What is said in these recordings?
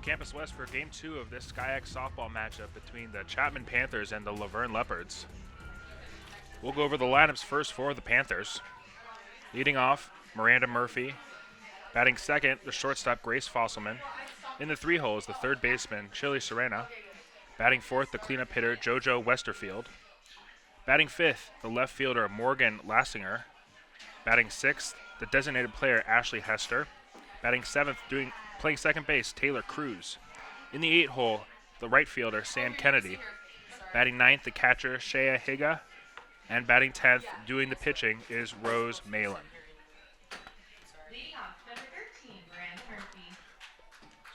to Campus West for Game 2 of this SkyX softball matchup between the Chapman Panthers and the Laverne Leopards. We'll go over the lineups first for the Panthers. Leading off, Miranda Murphy. Batting second, the shortstop Grace Fosselman. In the three holes, the third baseman Chili Serena. Batting fourth, the cleanup hitter JoJo Westerfield. Batting fifth, the left fielder Morgan Lassinger. Batting sixth, the designated player Ashley Hester. Batting seventh, playing second base, Taylor Cruz. In the 8-hole, the right fielder Sam Kennedy. Batting ninth, the catcher Shea Higa. And batting 10th, doing the pitching, is Rose Malin.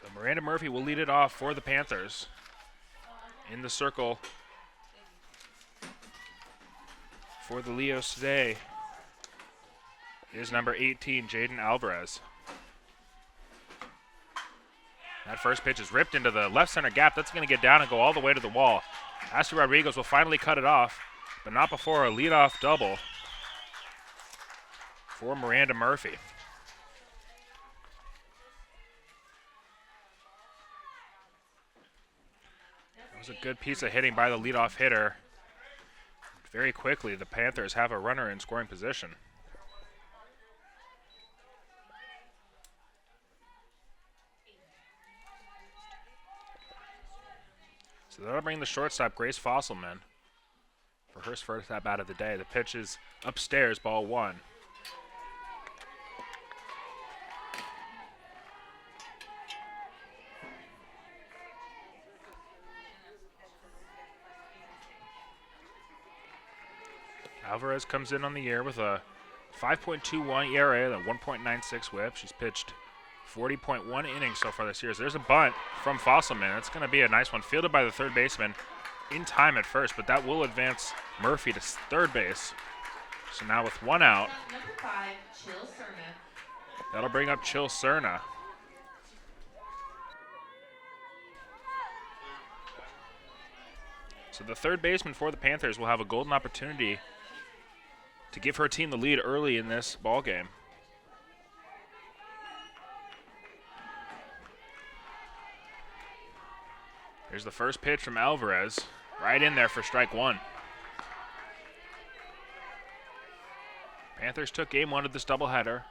So Miranda Murphy will lead it off for the Panthers. In the circle for the Leos today is number 18, Jaden Alvarez. That first pitch is ripped into the left center gap. That's going to get down and go all the way to the wall. Ashley Rodriguez will finally cut it off, but not before a leadoff double for Miranda Murphy. That was a good piece of hitting by the leadoff hitter. Very quickly, the Panthers have a runner in scoring position. So that'll bring the shortstop, Grace Fosselman, for her first at bat of the day. The pitch is upstairs, ball one. Alvarez comes in on the year with a 5.21 ERA and a 1.96 whip. She's pitched 40.1 innings so far this year. So there's a bunt from Fosselman. It's going to be a nice one, fielded by the third baseman in time at first, but that will advance Murphy to third base. So now with one out, Number 5, Chill Cerna. That'll bring up Chill Cerna. So the third baseman for the Panthers will have a golden opportunity to give her team the lead early in this ball game. Here's the first pitch from Alvarez, right in there for strike one. Panthers took game one of this doubleheader.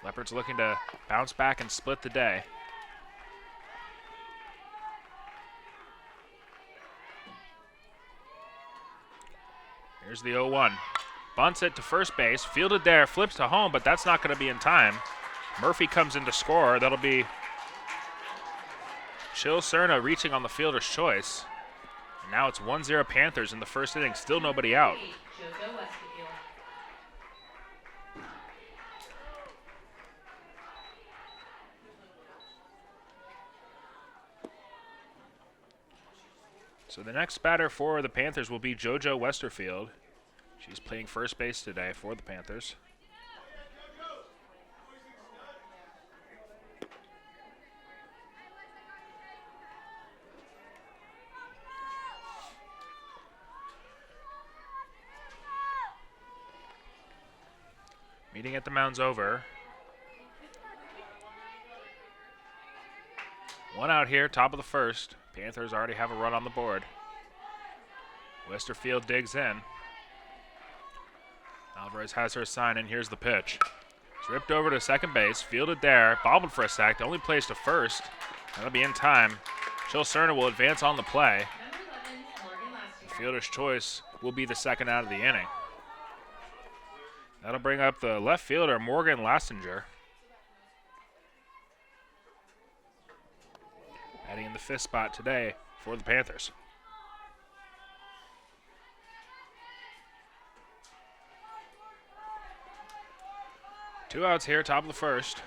Leopards looking to bounce back and split the day. Here's the 0-1. Bunts it to first base, fielded there, flips to home, but that's not going to be in time. Murphy comes in to score. That'll be Chill Cerna reaching on the fielder's choice. And now it's 1-0 Panthers in the first inning, still nobody out. So the next batter for the Panthers will be JoJo Westerfield. She's playing first base today for the Panthers. Meeting at the mound's over. One out here, top of the first. Panthers already have a run on the board. Westerfield digs in. Alvarez has her sign, and here's the pitch. It's ripped over to second base, fielded there, bobbled for a sack, the only place to first. That'll be in time. Chill Cerna will advance on the play. The fielder's choice will be the second out of the inning. That'll bring up the left fielder, Morgan Lassinger. Batting in the fifth spot today for the Panthers. Two outs here, top of the first.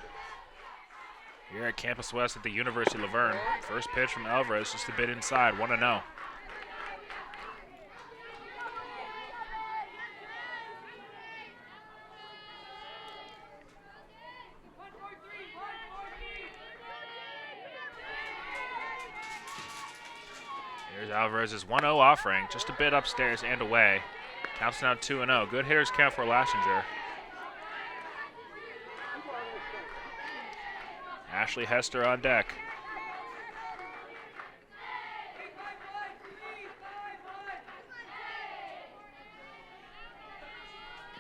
Here at Campus West at the University of Laverne. First pitch from Alvarez, just a bit inside, 1-0. Here's Alvarez's 1-0 offering, just a bit upstairs and away. Counts now 2-0. Good hitters count for Lassinger. Ashley Hester on deck.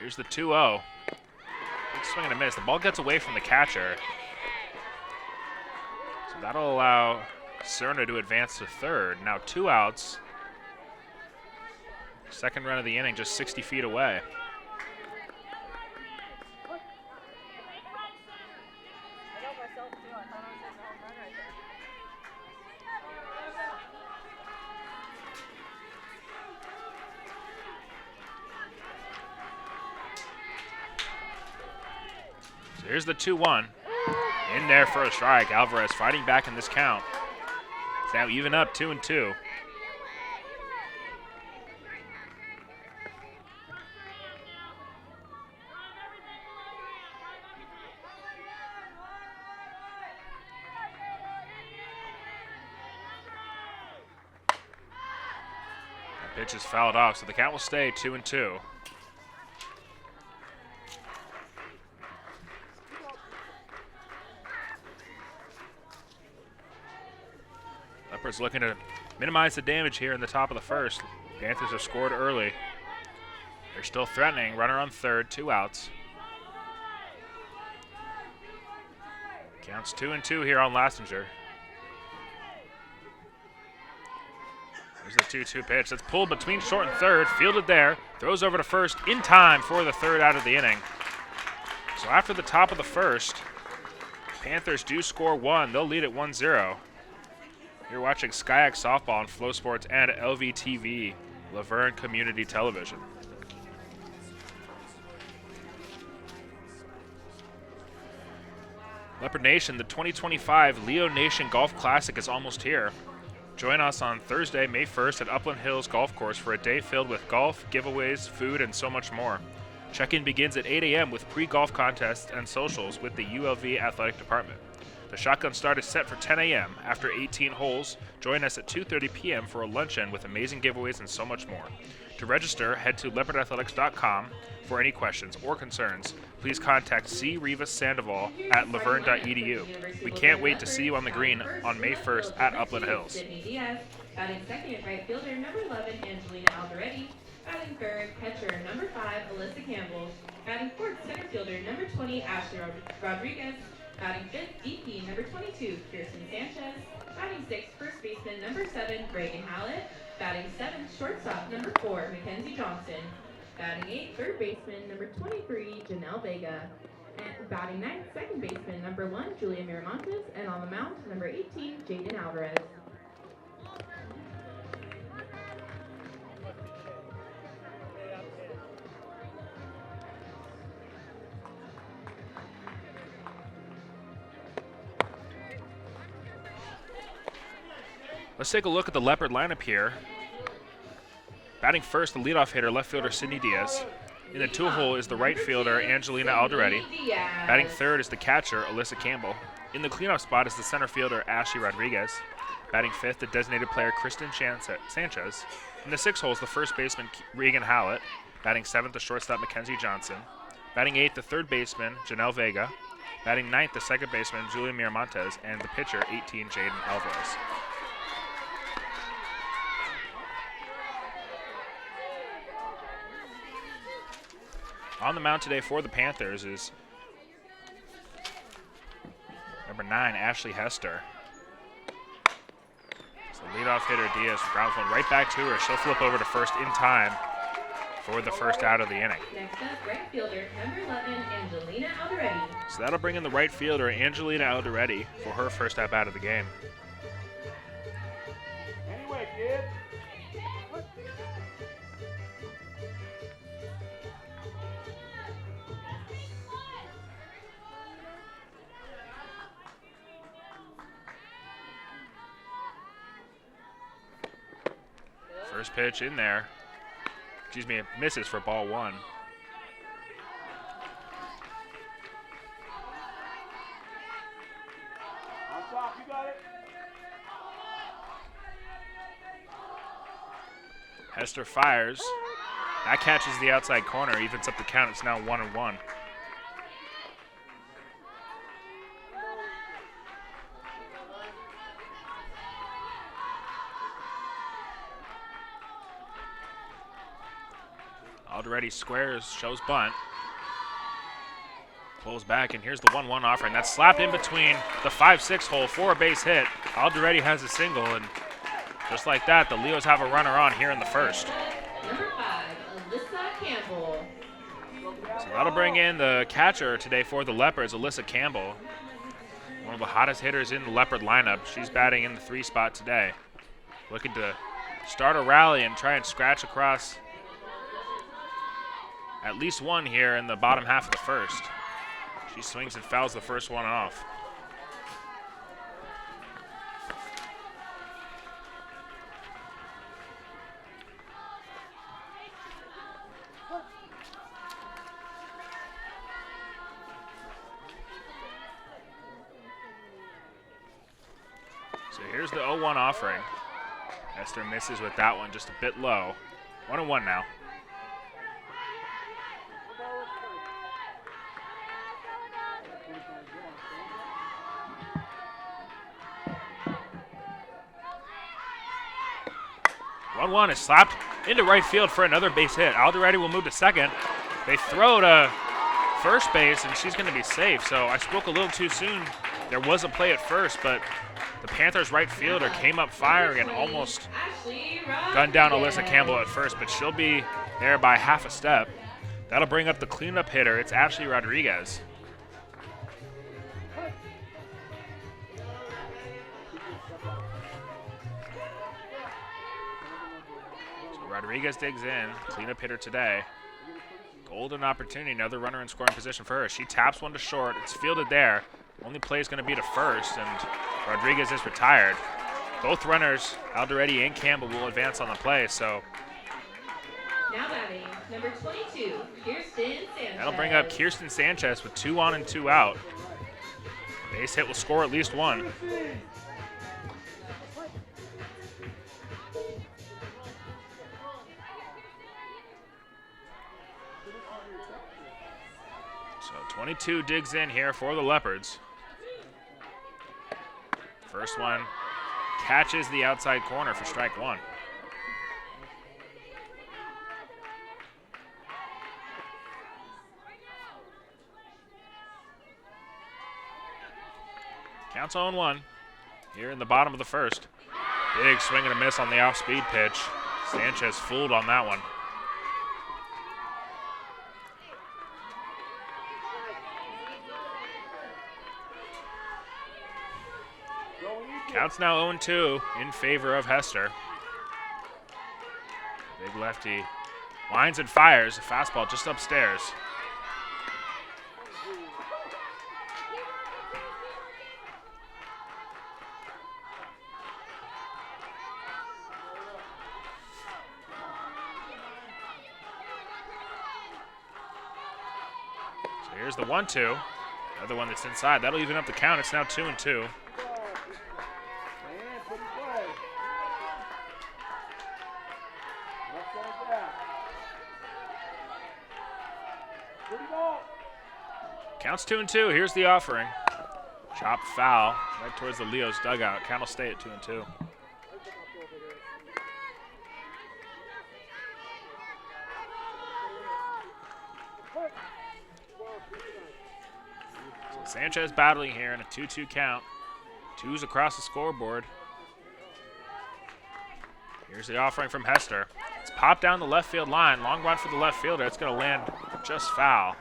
Here's the 2-0. Big swing and a miss. The ball gets away from the catcher. So that'll allow Cerna to advance to third. Now 2 outs. Second run of the inning, just 60 feet away. So here's the 2-1. In there for a strike. Alvarez fighting back in this count. It's now even up 2-2. Pitch is fouled off, so the count will stay 2-2. Leopards looking to minimize the damage here in the top of the first. Panthers have scored early. They're still threatening. Runner on third, 2 outs. Counts 2-2 here on Lastinger. There's the 2-2 pitch. That's pulled between short and third. Fielded there. Throws over to first in time for the third out of the inning. So after the top of the first, Panthers do score 1. They'll lead at 1-0. You're watching SkyX Softball on Flow Sports and LVTV, Laverne Community Television. Leopard Nation, the 2025 Leo Nation Golf Classic is almost here. Join us on Thursday, May 1st at Upland Hills Golf Course for a day filled with golf, giveaways, food, and so much more. Check-in begins at 8 a.m. with pre-golf contests and socials with the ULV Athletic Department. The shotgun start is set for 10 a.m. After 18 holes, join us at 2:30 p.m. for a luncheon with amazing giveaways and so much more. To register, head to leopardathletics.com for any questions or concerns. Please contact C. Rivas Sandoval at laverne.edu. We can't wait to see you on the green on May 1st at Upland Hills. Batting second, right fielder number 11, Angelina Alvaretti. Batting third, catcher number 5, Alyssa Campbell. Batting fourth, center fielder number 20, Ashley Rodriguez. Batting fifth, DP number 22, Kirsten Sanchez. Batting sixth, first baseman number 7, Reagan Hallett. Batting seventh, shortstop number 4, Mackenzie Johnson. Batting eighth, third baseman number 23, Janelle Vega. And batting ninth, second baseman number 1, Julia Miramontes. And on the mound, number 18, Jaden Alvarez. Let's take a look at the Leopard lineup here. Batting first, the leadoff hitter, left fielder Sydney Diaz. In the 2-hole is the right fielder Angelina Alderetti. Batting third is the catcher Alyssa Campbell. In the cleanup spot is the center fielder Ashley Rodriguez. Batting fifth, the designated player Kristen Sanchez. In the 6-hole is the first baseman Reagan Hallett. Batting seventh, the shortstop Mackenzie Johnson. Batting eighth, the third baseman Janelle Vega. Batting ninth, the second baseman Julia Miramontes, and the pitcher 18 Jaden Alvarez. On the mound today for the Panthers is number 9, Ashley Hester. So leadoff hitter Diaz grounds one right back to her. She'll flip over to first in time for the first out of the inning. Next up, right fielder number 11, Angelina Alderetti. So that'll bring in the right fielder Angelina Alderetti for her first at bat of the game. Anyway, kid. First pitch in there. Excuse me, it misses for ball 1. On top, you got it. Hester fires. That catches the outside corner, evens up the count. It's now 1-1. Aldereti squares, shows bunt. Pulls back, and here's the 1-1 offering. That's slapped in between the 5-6 hole for a base hit. Aldereti has a single, and just like that, the Leos have a runner on here in the first. Number 5, Alyssa Campbell. So that'll bring in the catcher today for the Leopards, Alyssa Campbell. One of the hottest hitters in the Leopard lineup. She's batting in the 3 spot today. Looking to start a rally and try and scratch across at least one here in the bottom half of the first. She swings and fouls the first one off. So here's the 0-1 offering. Esther misses with that one, just a bit low. 1-1 now. One is slapped into right field for another base hit. Aldereti will move to second. They throw to first base, and she's going to be safe. So I spoke a little too soon. There was a play at first, but the Panthers' right fielder came up firing and almost gunned down Alyssa Campbell at first, but she'll be there by half a step. That'll bring up the cleanup hitter. It's Ashley Rodriguez. Rodriguez digs in, cleanup hitter today. Golden opportunity, another runner in scoring position for her. She taps one to short, it's fielded there. Only play is going to be to first, and Rodriguez is retired. Both runners, Aldereti and Campbell, will advance on the play, so. Now batting, number 22, Kirsten Sanchez. That'll bring up Kirsten Sanchez with 2 on and 2 out. Base hit will score at least one. So 22 digs in here for the Leopards. First one catches the outside corner for strike one. Counts 0-1 here in the bottom of the first. Big swing and a miss on the off-speed pitch. Sanchez fooled on that one. Counts now 0-2 in favor of Hester. Big lefty lines and fires. A fastball just upstairs. So here's the 1-2. Another one that's inside. That'll even up the count. It's now 2-2. Counts 2-2. Here's the offering. Chop foul right towards the Leos dugout. Count will stay at 2-2. So Sanchez battling here in a 2-2 count. 2's across the scoreboard. Here's the offering from Hester. It's popped down the left field line. Long run for the left fielder. It's going to land just foul.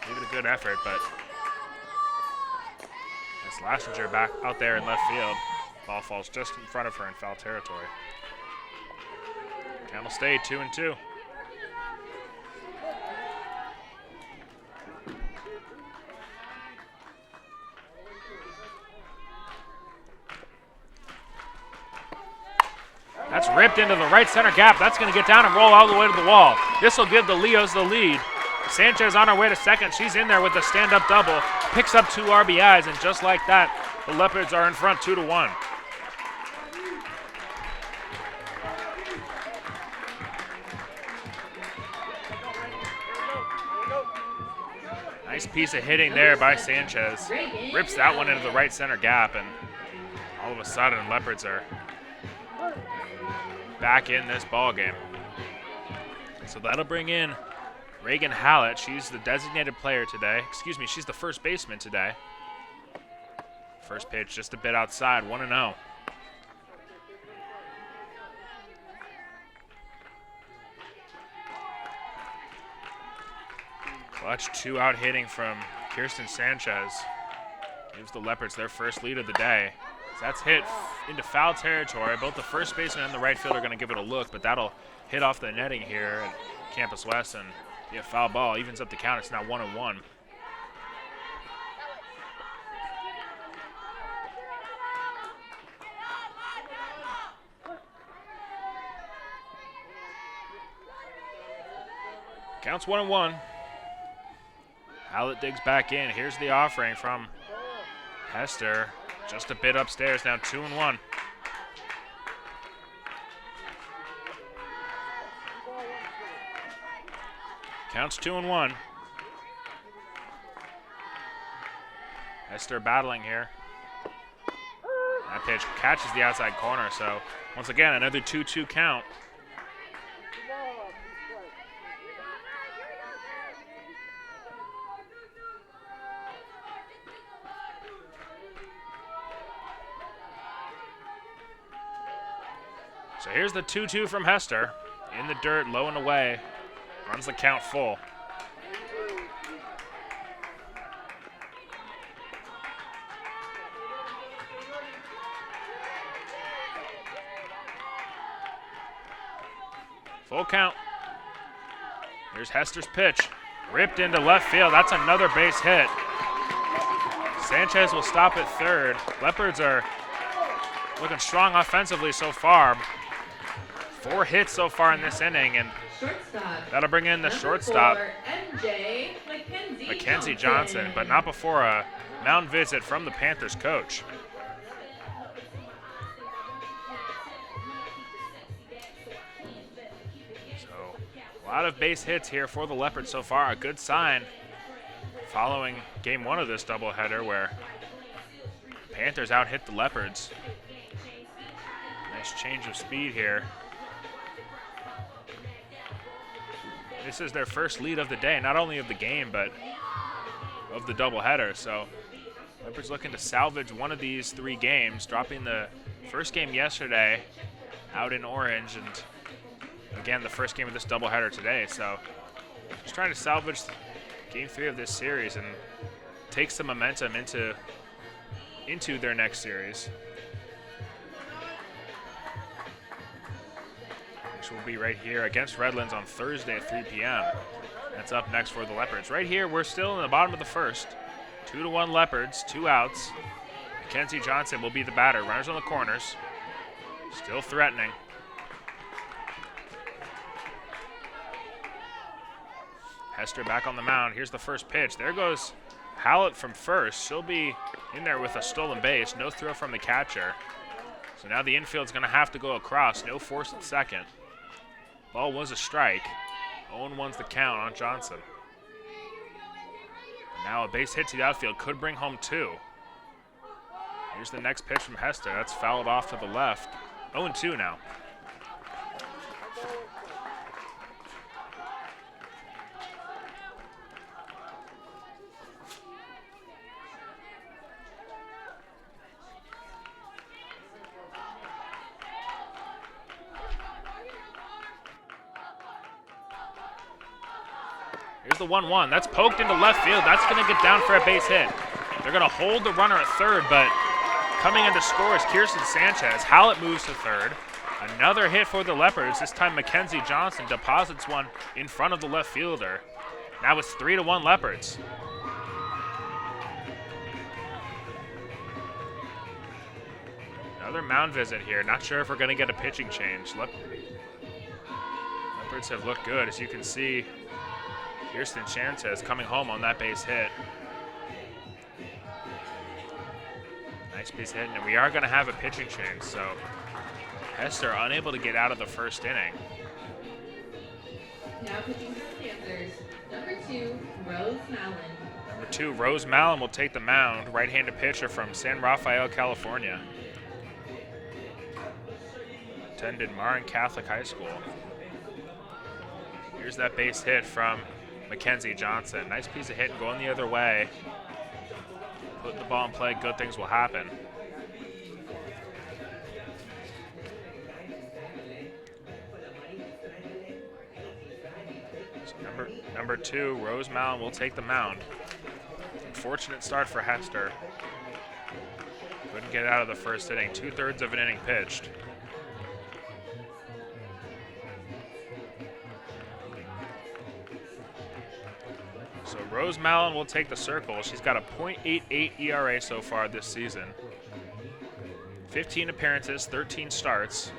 Gave it a good effort, but that's Lassinger back out there in left field. Ball falls just in front of her in foul territory. Count will stay 2-2. That's ripped into the right center gap. That's going to get down and roll all the way to the wall. This will give the Leos the lead. Sanchez on her way to second. She's in there with the stand-up double. Picks up 2 RBIs, and just like that, the Leopards are in front 2-1. Nice piece of hitting there by Sanchez. Rips that one into the right center gap, and all of a sudden, Leopards are back in this ball game. So that'll bring in Reagan Hallett. She's the designated player today. Excuse me, she's the first baseman today. First pitch just a bit outside, 1-0. Clutch 2-out hitting from Kirsten Sanchez. Gives the Leopards their first lead of the day. So that's hit into foul territory. Both the first baseman and the right fielder are going to give it a look, but that'll hit off the netting here at Campus West and be a foul ball. Evens up the count. It's now 1-1. Counts 1-1. Hallett digs back in. Here's the offering from Hester. Just a bit upstairs, now 2-1. Counts 2-1. Hester battling here. That pitch catches the outside corner, so once again, another 2-2 count. So here's the 2-2 from Hester. In the dirt, low and away. Runs the count full. Full count. Here's Hester's pitch. Ripped into left field. That's another base hit. Sanchez will stop at third. Leopards are looking strong offensively so far. 4 hits so far in this inning, and that'll bring in the shortstop, Mackenzie Johnson, but not before a mound visit from the Panthers coach. So a lot of base hits here for the Leopards so far. A good sign following game 1 of this doubleheader where the Panthers out-hit the Leopards. Nice change of speed here. This is their first lead of the day, not only of the game, but of the doubleheader. So Leopards looking to salvage one of these 3 games, dropping the first game yesterday out in Orange, and again, the first game of this doubleheader today. So just trying to salvage game 3 of this series and take some momentum into their next series, which will be right here against Redlands on Thursday at 3 p.m. That's up next for the Leopards. Right here, we're still in the bottom of the first. 2-1 Leopards, 2 outs. Mackenzie Johnson will be the batter. Runners on the corners. Still threatening. Hester back on the mound. Here's the first pitch. There goes Hallett from first. She'll be in there with a stolen base. No throw from the catcher. So now the infield's going to have to go across. No force at second. Ball was a strike. 0-1's the count on Johnson. Now a base hit to the outfield could bring home 2. Here's the next pitch from Hester. That's fouled off to the left. 0-2 now. Here's the 1-1. That's poked into left field. That's going to get down for a base hit. They're going to hold the runner at third, but coming in to score is Kirsten Sanchez. Hallett moves to third. Another hit for the Leopards. This time Mackenzie Johnson deposits one in front of the left fielder. Now it's 3-1 Leopards. Another mound visit here. Not sure if we're going to get a pitching change. Leopards have looked good, as you can see. Kirsten Sanchez coming home on that base hit. Nice base hit, and we are going to have a pitching change, so Hester unable to get out of the first inning. Now pitching for the Panthers, number 2, Rose Mallon. Number 2, Rose Mallon will take the mound. Right-handed pitcher from San Rafael, California. Attended Marin Catholic High School. Here's that base hit from Mackenzie Johnson. Nice piece of hit going the other way. Put the ball in play, good things will happen. So number 2, Rose Mallon will take the mound. Unfortunate start for Hester. Couldn't get out of the first inning. 2/3 of an inning pitched. So Rose Mallon will take the circle. She's got a .88 ERA so far this season. 15 appearances, 13 starts.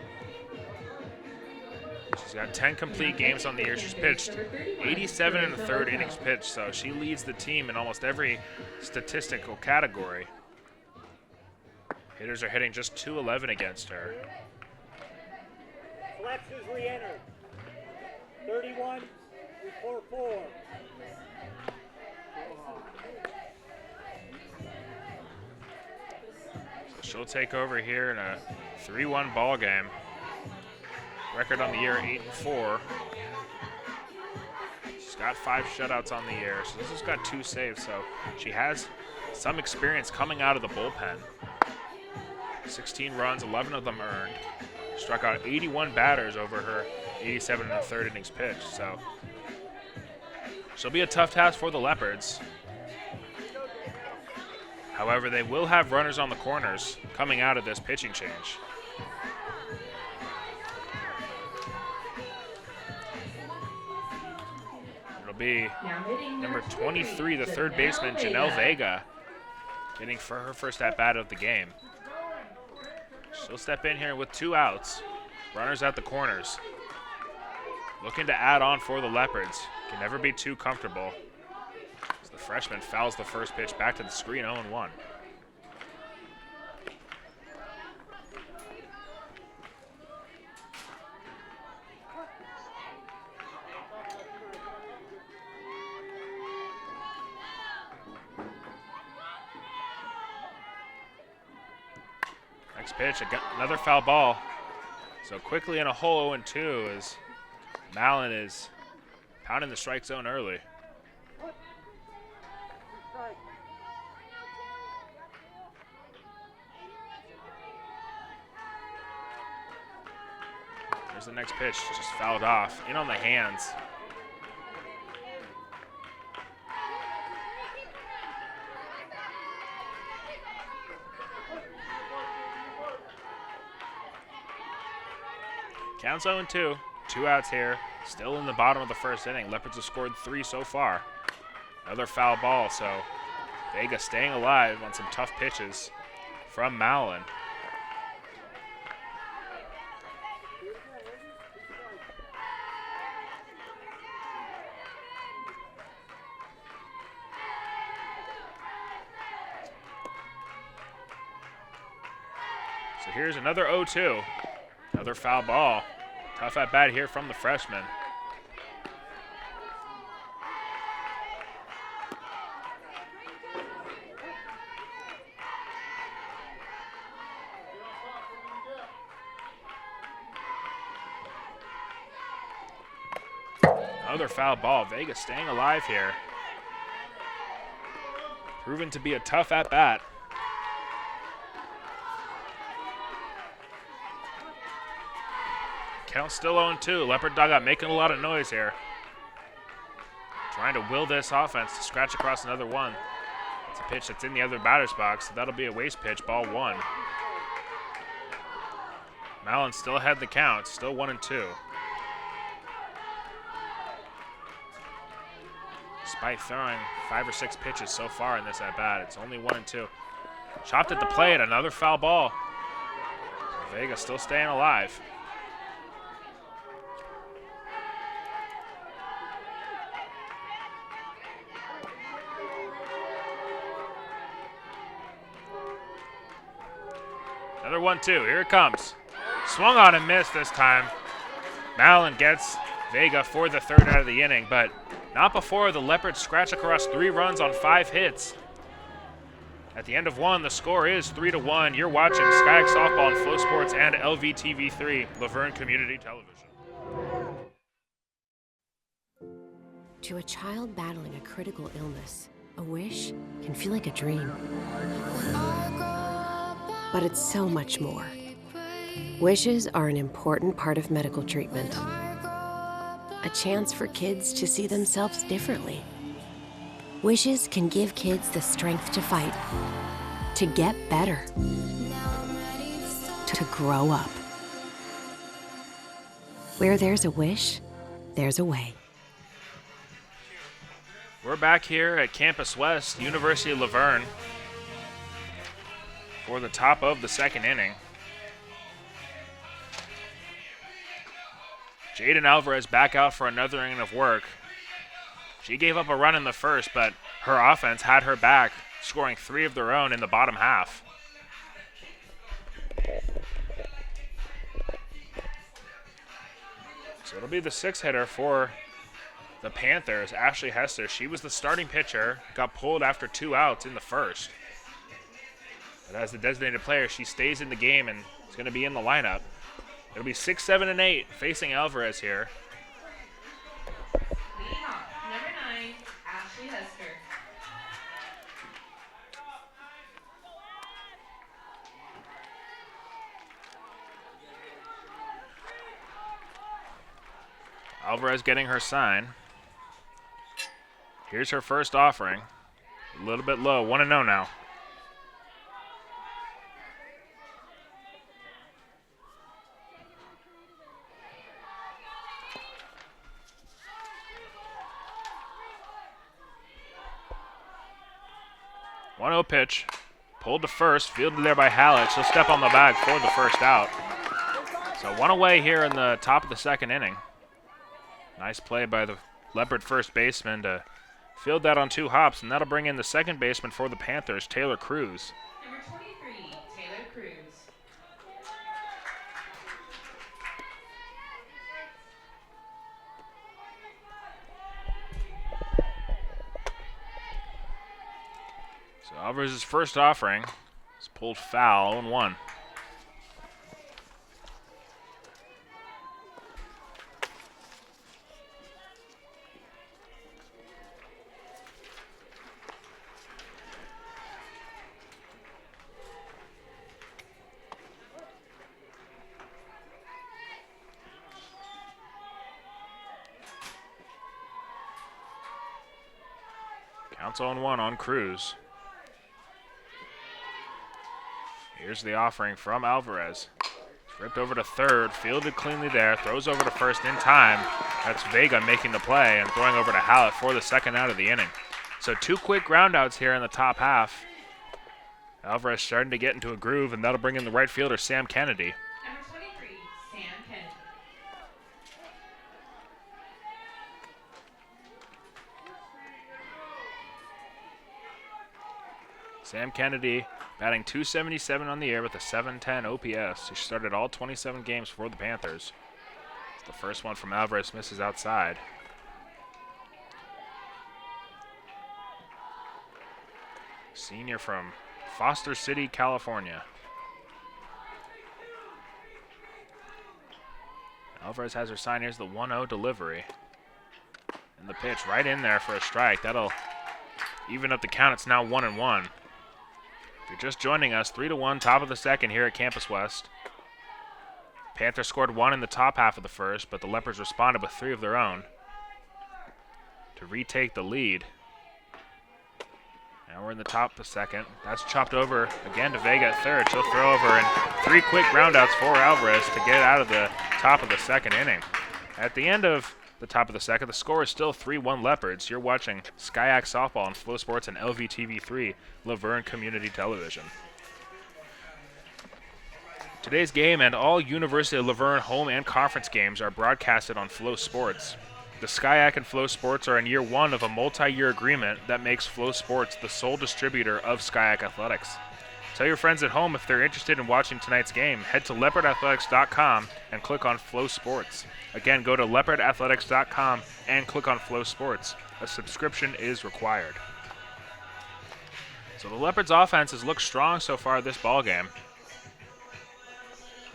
She's got 10 complete games on the year. She's pitched 87 1/3 innings pitched, so she leads the team in almost every statistical category. Hitters are hitting just .211 against her. Flex is re-entered. 31, 4-4. She'll take over here in a 3-1 ball game. Record on the year 8-4. She's got 5 shutouts on the year, so this has got 2 saves, so she has some experience coming out of the bullpen. 16 runs, 11 of them earned. Struck out 81 batters over her 87 1/3 innings pitched, so she'll be a tough task for the Leopards. However, they will have runners on the corners coming out of this pitching change. It'll be number 23, the third baseman, Janelle Vega, getting for her first at-bat of the game. She'll step in here with 2 outs. Runners at the corners. Looking to add on for the Leopards. Can never be too comfortable. As the freshman fouls the first pitch back to the screen, 0-1. Next pitch, another foul ball. So quickly in a hole 0-2 as Mallon is pounding the strike zone early. There's the next pitch, just fouled off, in on the hands. Counts 0-2, 2 outs here, still in the bottom of the first inning. Leopards have scored 3 so far. Another foul ball, so Vega staying alive on some tough pitches from Mallon. So here's another 0-2. Another foul ball. Tough at bat here from the freshman. Another foul ball. Vega staying alive here. Proven to be a tough at bat. Count still 0-2. Leopard dugout making a lot of noise here. Trying to will this offense to scratch across another one. It's a pitch that's in the other batter's box, so that'll be a waste pitch, ball 1. Mallon still had the count, still 1-2. Despite throwing 5 or 6 pitches so far in this at bat, it's only 1-2. Chopped at the plate, another foul ball. Vega still staying alive. Another 1-2, here it comes. Swung on and missed this time. Mallon gets Vega for the 3rd out of the inning, but not before the Leopards scratch across 3 runs on 5 hits. At the end of 1, the score is 3-1. You're watching SkyX Softball on Flow Sports and LVTV3, Laverne Community Television. To a child battling a critical illness, a wish can feel like a dream. But it's so much more. Wishes are an important part of medical treatment. A chance for kids to see themselves differently. Wishes can give kids the strength to fight, to get better, to grow up. Where there's a wish, there's a way. We're back here at Campus West, University of Laverne, for the top of the second inning. Jaden Alvarez back out for another inning of work. She gave up a run in the first, but her offense had her back, scoring 3 of their own in the bottom half. So it'll be the 6-hitter for the Panthers, Ashley Hester. She was the starting pitcher, got pulled after 2 outs in the first. But as the designated player, she stays in the game and is going to be in the lineup. It'll be 6, 7, and 8 facing Alvarez here. Leading off, number 9, Ashley Hester. Alvarez getting her sign. Here's her first offering. A little bit low, 1-0 now. One-0 pitch. Pulled to first, fielded there by Hallett. She'll step on the bag for the first out. So 1 away here in the top of the second inning. Nice play by the Leopard first baseman to field that on 2 hops, and that'll bring in the second baseman for the Panthers, Taylor Cruz. Number 23, Taylor Cruz. So Alvarez's first offering is pulled foul, 0-1. Counts 0-1 on Cruz. Here's the offering from Alvarez. Ripped over to third, fielded cleanly there, throws over to first in time. That's Vega making the play and throwing over to Hallett for the second out of the inning. So 2 quick groundouts here in the top half. Alvarez starting to get into a groove, and that'll bring in the right fielder, Sam Kennedy. Number 23, Sam Kennedy. Sam Kennedy batting .277 on the year with a .710 OPS. He started all 27 games for the Panthers. The first one from Alvarez misses outside. Senior from Foster City, California. Alvarez has her sign. Here's the 1-0 delivery. And the pitch right in there for a strike. That'll even up the count. It's now 1-1. If you're just joining us, 3-1, top of the second here at Campus West. Panthers scored 1 in the top half of the first, but the Leopards responded with 3 of their own to retake the lead. Now we're in the top of the second. That's chopped over again to Vega at third. She'll throw over, and 3 quick groundouts for Alvarez to get out of the top of the second inning. At the end of the top of the second, the score is still 3-1 Leopards. You're watching SkyAct Softball on Flow Sports and LVTV3, Laverne Community Television. Today's game and all University of Laverne home and conference games are broadcasted on Flow Sports. The SkyAct and Flow Sports are in year 1 of a multi-year agreement that makes Flow Sports the sole distributor of SkyAct Athletics. Tell your friends at home if they're interested in watching tonight's game. Head to leopardathletics.com and click on Flow Sports. Again, go to leopardathletics.com and click on Flow Sports. A subscription is required. So the Leopards' offense has looked strong so far this ballgame.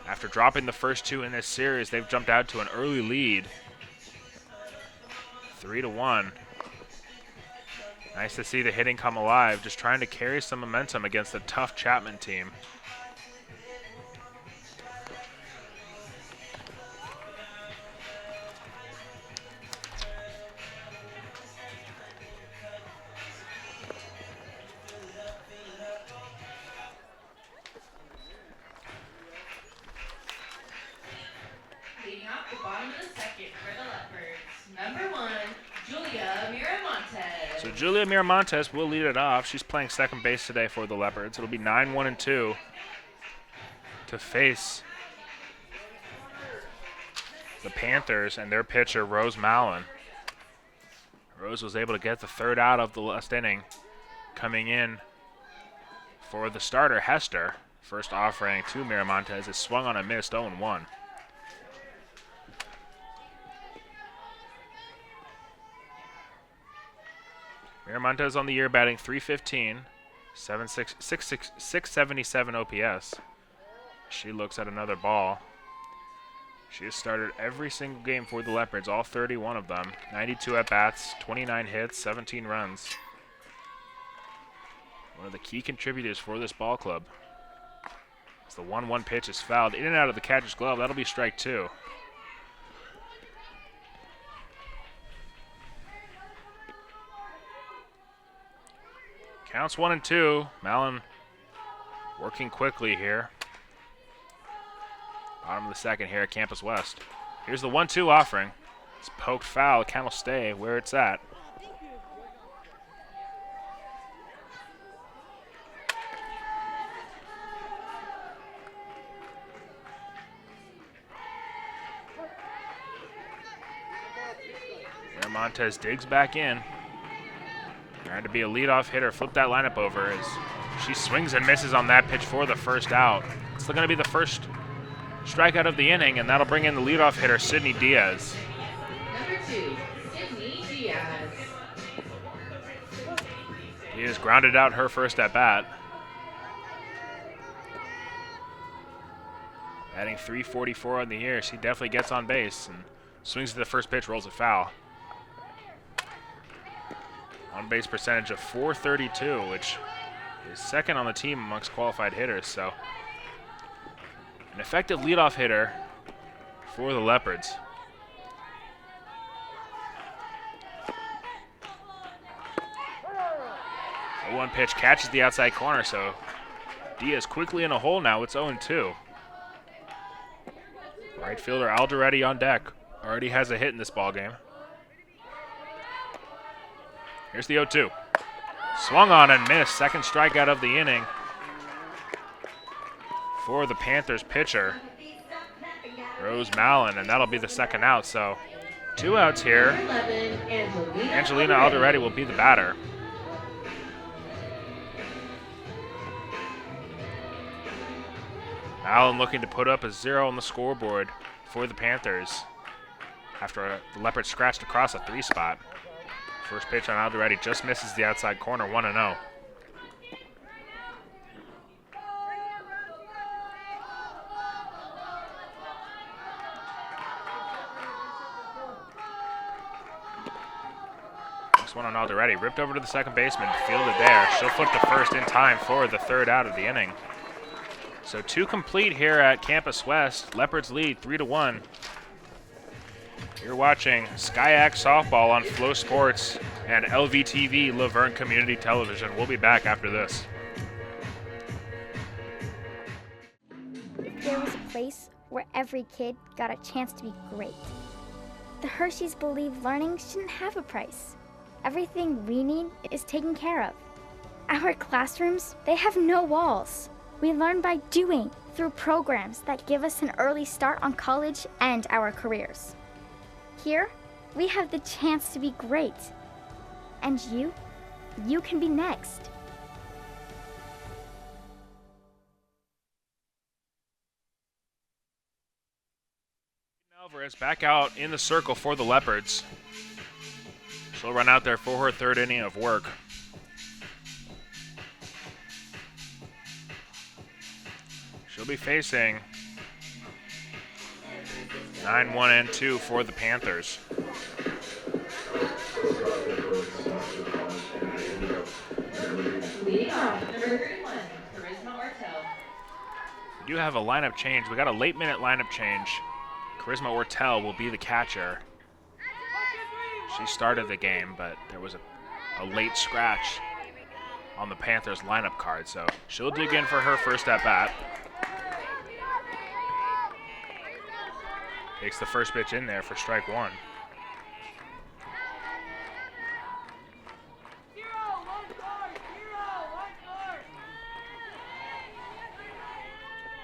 After dropping the first 2 in this series, they've jumped out to an early lead. 3-1. Nice to see the hitting come alive, just trying to carry some momentum against a tough Chapman team. Leading off the bottom of the second for the Leopards, number 1, Julia Miramontes. So Julia Miramontes will lead it off. She's playing second base today for the Leopards. It'll be 9-1-2 to face the Panthers and their pitcher, Rose Mallon. Rose was able to get the third out of the last inning. Coming in for the starter, Hester. First offering to Miramontes is swung on and missed, 0-1. Miramontes on the year batting .315, 677 OPS. She looks at another ball. She has started every single game for the Leopards, all 31 of them. 92 at-bats, 29 hits, 17 runs. One of the key contributors for this ball club. As the 1-1 pitch is fouled in and out of the catcher's glove, that'll be strike 2. Counts 1-2. Mallon working quickly here. Bottom of the second here at Campus West. Here's the 1-2 offering. It's poked foul. Count will stay where it's at. Montez digs back in. Trying to be a leadoff hitter. Flip that lineup over as she swings and misses on that pitch for the first out. It's still going to be the first strikeout of the inning, and that'll bring in the leadoff hitter, Sydney Diaz. Number 2, Sydney Diaz. Diaz grounded out her first at bat. Batting .344 on the year. She definitely gets on base and swings to the first pitch, rolls it foul. On base percentage of .432, which is second on the team amongst qualified hitters. So an effective leadoff hitter for the Leopards. The 1 pitch catches the outside corner, so Diaz quickly in a hole now. It's 0-2. Right fielder Alderetti on deck. Already has a hit in this ball game. Here's the 0-2. Swung on and missed. Second strikeout of the inning for the Panthers pitcher, Rose Mallon, and that'll be the second out. So 2 outs here. Number 11, Angelina Alderetti will be the batter. Mallon looking to put up a 0 on the scoreboard for the Panthers after the Leopards scratched across a 3 spot. First pitch on Alderetti just misses the outside corner, 1-0. Next one on Alderetti, ripped over to the second baseman, fielded there. She'll flip to first in time for the third out of the inning. So 2 complete here at Campus West. Leopards lead 3-1. You're watching SkyAC Softball on Flow Sports and LVTV Laverne Community Television. We'll be back after this. If there was a place where every kid got a chance to be great, the Hershey's believe learning shouldn't have a price. Everything we need is taken care of. Our classrooms, they have no walls. We learn by doing through programs that give us an early start on college and our careers. Here, we have the chance to be great. And you can be next. Alvarez back out in the circle for the Leopards. She'll run out there for her third inning of work. She'll be facing 9-1-2 for the Panthers. off, number 31, Charisma Ortel. We do have a lineup change. We got a late-minute lineup change. Charisma Ortel will be the catcher. She started the game, but there was a late scratch on the Panthers lineup card, so she'll dig in for her first at-bat. Takes the first pitch in there for strike one.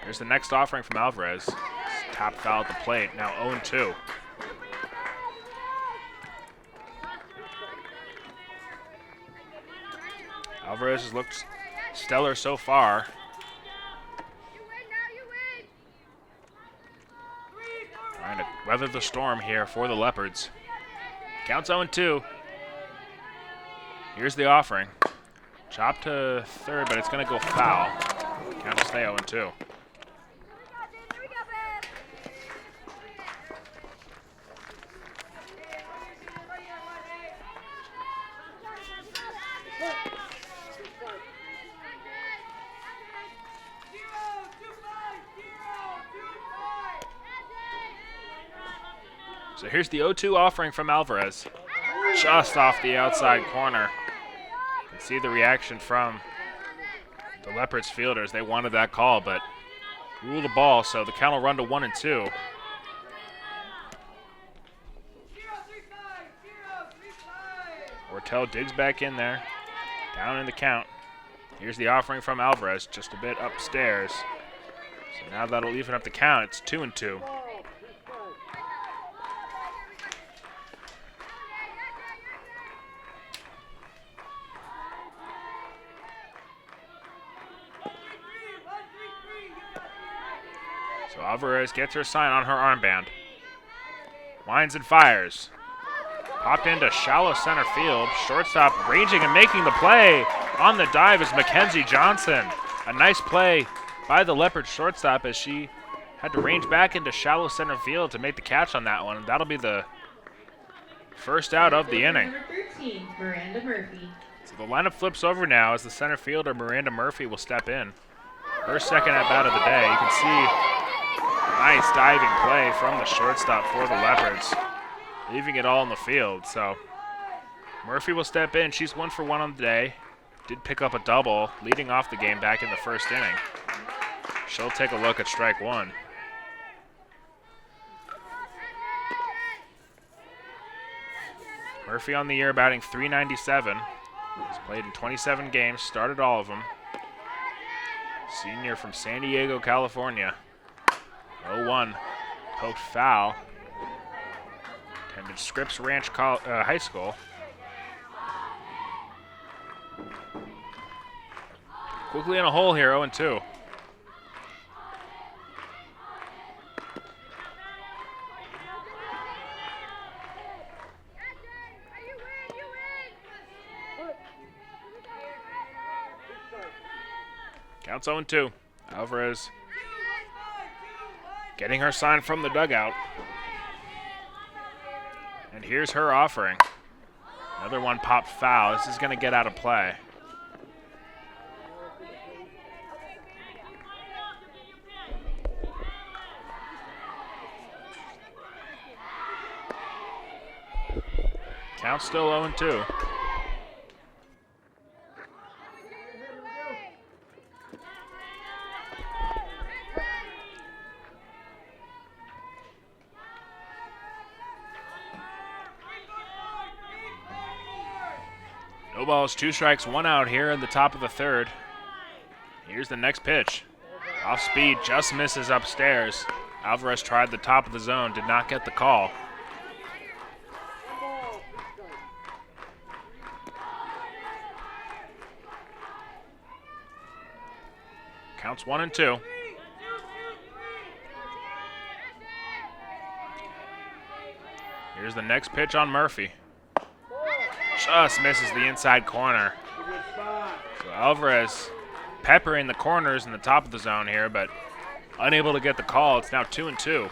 Here's the next offering from Alvarez. Top foul at the plate, now 0-2. Alvarez has looked stellar so far. Trying to weather the storm here for the Leopards. Counts 0-2. Here's the offering. Chop to third, but it's going to go foul. Count will stay 0-2. So here's the 0-2 offering from Alvarez. Just off the outside corner. You can see the reaction from the Leopards fielders. They wanted that call, but ruled the ball, so the count will run to 1-2. Ortel digs back in there. Down in the count. Here's the offering from Alvarez, just a bit upstairs. So now that'll even up the count. It's 2-2. So Alvarez gets her sign on her armband. Winds and fires. Popped into shallow center field. Shortstop ranging and making the play. On the dive is Mackenzie Johnson. A nice play by the Leopard shortstop as she had to range back into shallow center field to make the catch on that one. And that'll be the first out of the inning. Number 13, Miranda Murphy. So the lineup flips over now as the center fielder Miranda Murphy will step in. Her second at bat of the day. You can see nice diving play from the shortstop for the Leopards, leaving it all in the field. So Murphy will step in. She's 1 for 1 on the day. Did pick up a double, leading off the game back in the first inning. She'll take a look at strike one. Murphy on the year batting .397. Has played in 27 games, started all of them. Senior from San Diego, California. 0-1, poked foul. Attended Scripps Ranch High School. Quickly in a hole here, 0-2. Counts 0-2. Alvarez getting her sign from the dugout. And here's her offering. Another one popped foul. This is going to get out of play. Count still 0-2. No balls, 2 strikes, 1 out here in the top of the third. Here's the next pitch. Off speed, just misses upstairs. Alvarez tried the top of the zone, did not get the call. Counts 1-2. Here's the next pitch on Murphy. Just misses the inside corner. So Alvarez peppering the corners in the top of the zone here, but unable to get the call. It's now 2-2.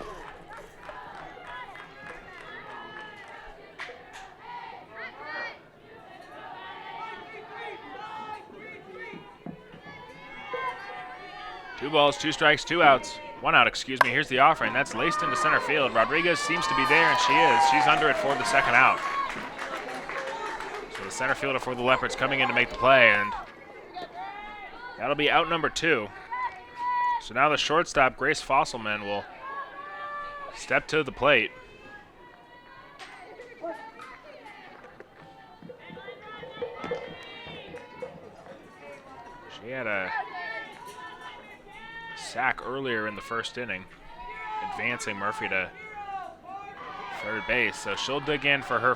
2 balls, 2 strikes, 2 outs. 1 out, excuse me. Here's the offering. That's laced into center field. Rodriguez seems to be there, and she is. She's under it for the second out. So the center fielder for the Leopards coming in to make the play, and that'll be out number 2. So now the shortstop, Grace Fosselman, will step to the plate. She had a sack earlier in the first inning, advancing Murphy to third base. So she'll dig in for her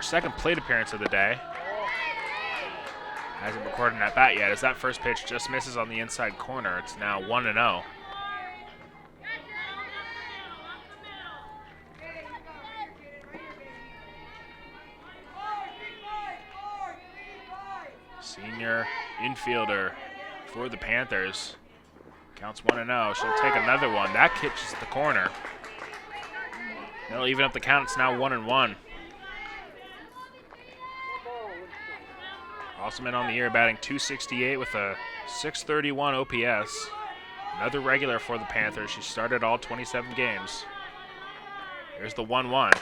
second plate appearance of the day. Hasn't recorded an at-bat yet, as that first pitch just misses on the inside corner. It's now 1-0. Senior infielder for the Panthers. Counts 1-0. She'll take another one. That catches the corner. That'll even up the count. It's now 1-1. Fosselman on the year, batting .268 with a .631 OPS. Another regular for the Panthers. She started all 27 games. Here's the 1-1.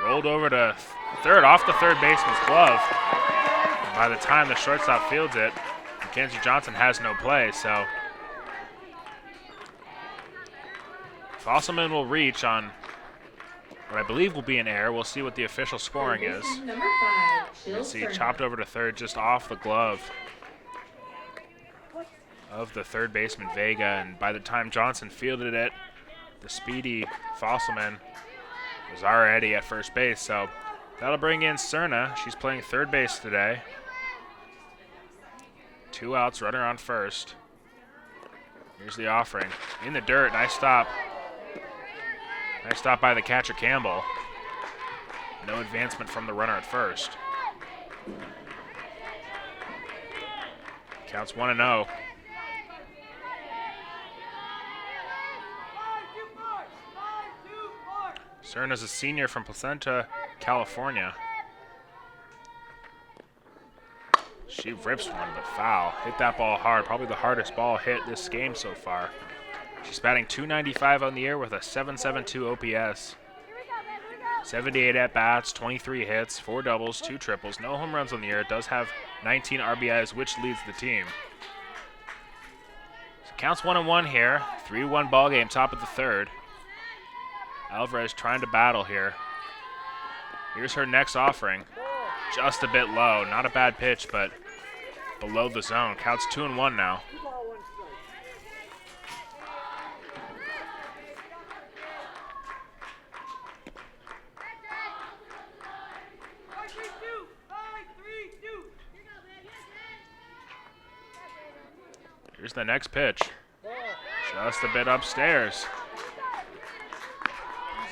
Rolled over to third, off the third baseman's glove. And by the time the shortstop fields it, Mackenzie Johnson has no play, so Fosselman will reach on what I believe will be an error. We'll see what the official scoring is. Number 5, You see chopped over to third, just off the glove of the third baseman, Vega. And by the time Johnson fielded it, the speedy Fosselman was already at first base. So that'll bring in Cerna. She's playing third base today. 2 outs, runner on first. Here's the offering. In the dirt, nice stop. Nice stop by the catcher, Campbell. No advancement from the runner at first. Counts 1-0. Cerna's a senior from Placenta, California. She rips one, but foul. Hit that ball hard. Probably the hardest ball hit this game so far. She's batting .295 on the year with a .772 OPS. 78 at-bats, 23 hits, 4 doubles, 2 triples, no home runs on the year. It does have 19 RBIs, which leads the team. So counts 1-1 here. 3-1 ball game, top of the third. Alvarez trying to battle here. Here's her next offering. Just a bit low. Not a bad pitch, but below the zone. Counts 2-1 now. Here's the next pitch. Just a bit upstairs.